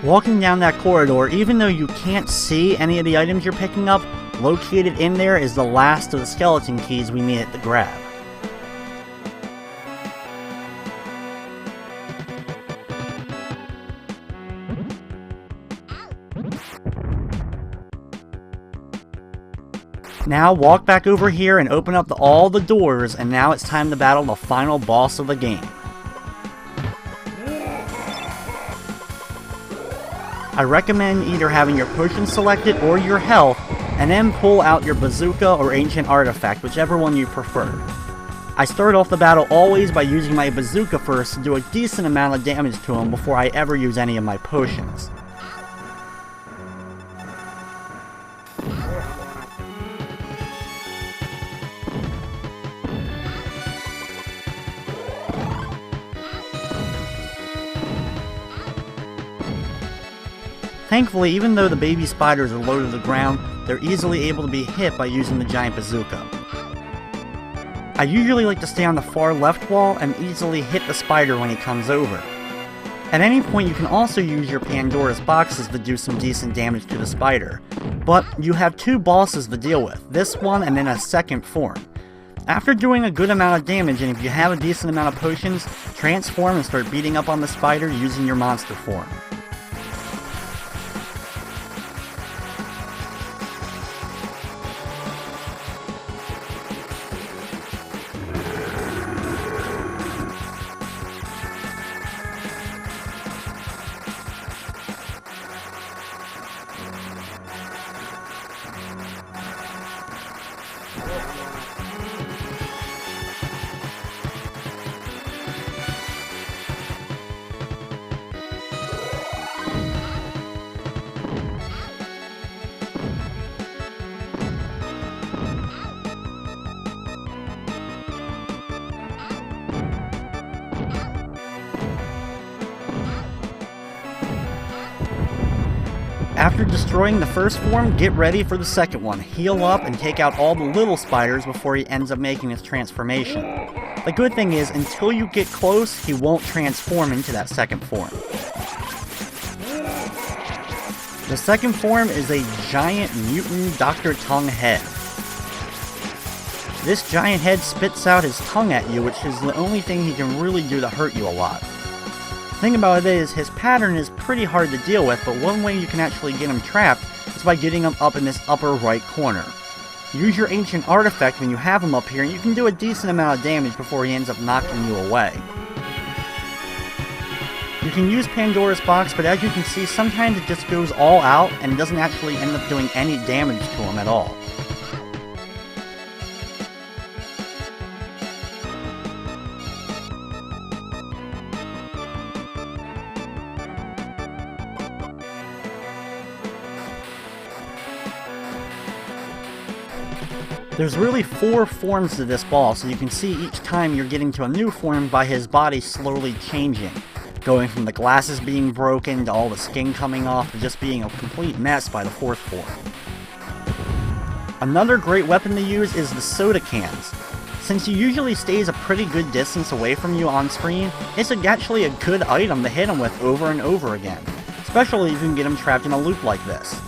A: Walking down that corridor, even though you can't see any of the items you're picking up, located in there is the last of the skeleton keys we needed to grab. Now walk back over here and open up all the doors, and now it's time to battle the final boss of the game. I recommend either having your potion selected or your health, and then pull out your bazooka or ancient artifact, whichever one you prefer. I start off the battle always by using my bazooka first to do a decent amount of damage to him before I ever use any of my potions. Thankfully, even though the baby spiders are low to the ground, they're easily able to be hit by using the giant bazooka. I usually like to stay on the far left wall and easily hit the spider when he comes over. At any point you can also use your Pandora's boxes to do some decent damage to the spider, but you have two bosses to deal with, this one and then a second form. After doing a good amount of damage, and if you have a decent amount of potions, transform and start beating up on the spider using your monster form. After destroying the first form, get ready for the second one. Heal up and take out all the little spiders before he ends up making his transformation. The good thing is, until you get close, he won't transform into that second form. The second form is a giant mutant Dr. Tongue head. This giant head spits out his tongue at you, which is the only thing he can really do to hurt you a lot. The thing about it is, his pattern is pretty hard to deal with, but one way you can actually get him trapped is by getting him up in this upper right corner. Use your ancient artifact when you have him up here, and you can do a decent amount of damage before he ends up knocking you away. You can use Pandora's box, but as you can see, sometimes it just goes all out and doesn't actually end up doing any damage to him at all. There's really 4 forms to this boss, so you can see each time you're getting to a new form by his body slowly changing. Going from the glasses being broken to all the skin coming off to just being a complete mess by the 4th form. Another great weapon to use is the soda cans. Since he usually stays a pretty good distance away from you on screen, it's actually a good item to hit him with over and over again, especially if you can get him trapped in a loop like this.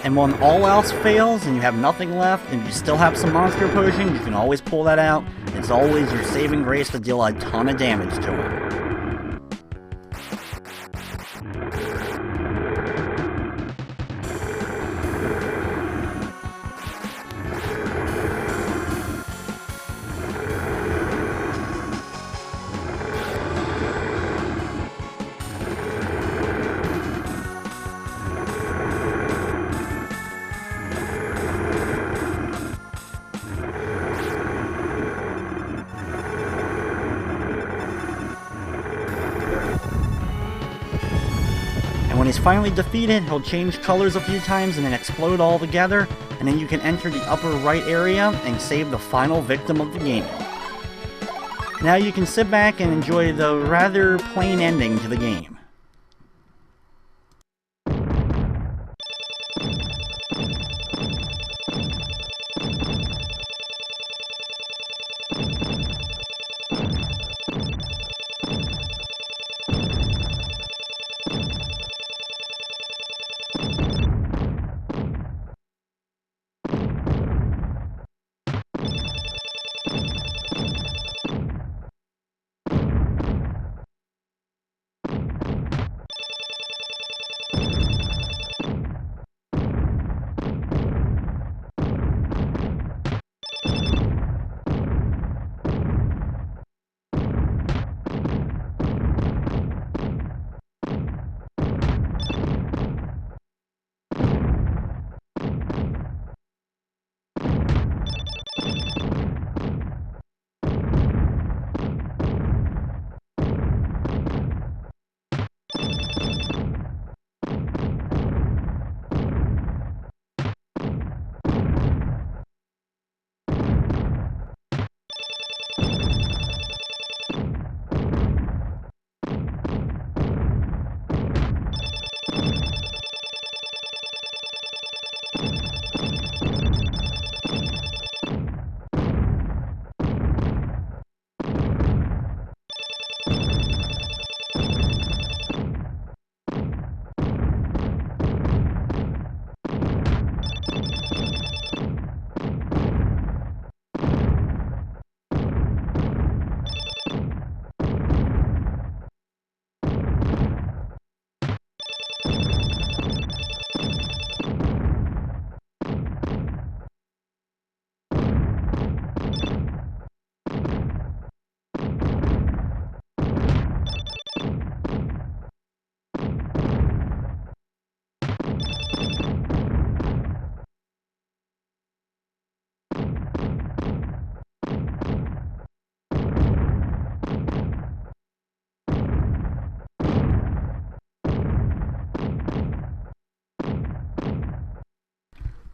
A: And when all else fails and you have nothing left and you still have some monster potion, you can always pull that out. It's always your saving grace to deal a ton of damage to him. When he's finally defeated, he'll change colors a few times and then explode all together, and then you can enter the upper right area and save the final victim of the game. Now you can sit back and enjoy the rather plain ending to the game.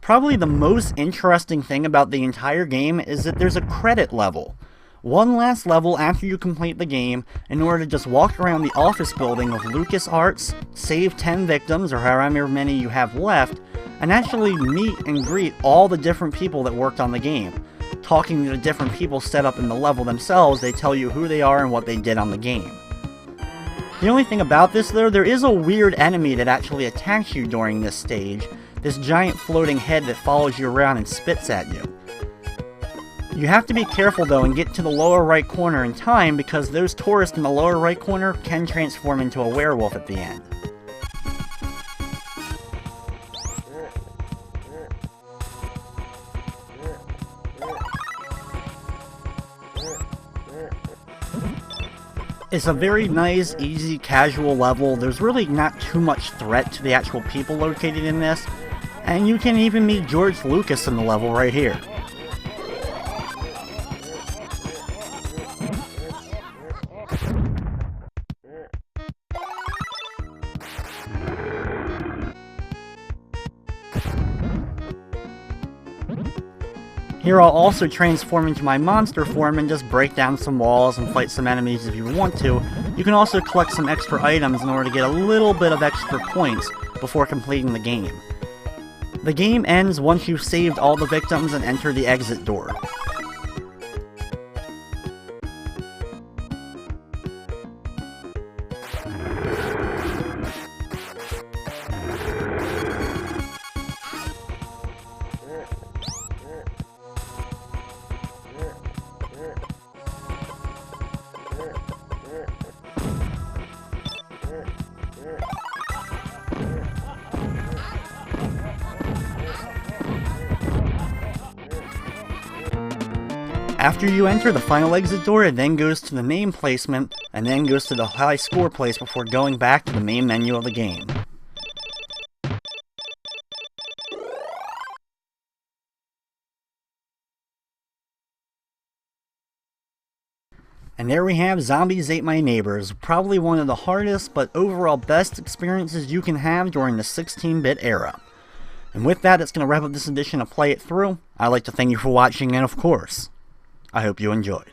A: Probably the most interesting thing about the entire game is that there's a credit level. One last level after you complete the game in order to just walk around the office building of LucasArts, save 10 victims or however many you have left, and actually meet and greet all the different people that worked on the game. Talking to the different people set up in the level themselves, they tell you who they are and what they did on the game. The only thing about this though, there is a weird enemy that actually attacks you during this stage, this giant floating head that follows you around and spits at you. You have to be careful though and get to the lower right corner in time because those tourists in the lower right corner can transform into a werewolf at the end. It's a very nice, easy, casual level. There's really not too much threat to the actual people located in this, and you can even meet George Lucas in the level right here. Here I'll also transform into my monster form and just break down some walls and fight some enemies if you want to. You can also collect some extra items in order to get a little bit of extra points before completing the game. The game ends once you've saved all the victims and enter the exit door. After you enter the final exit door, it then goes to the name placement, and then goes to the high score place before going back to the main menu of the game. And there we have Zombies Ate My Neighbors, probably one of the hardest but overall best experiences you can have during the 16-bit era. And with that, it's going to wrap up this edition of Play It Through. I'd like to thank you for watching, and of course, I hope you enjoyed.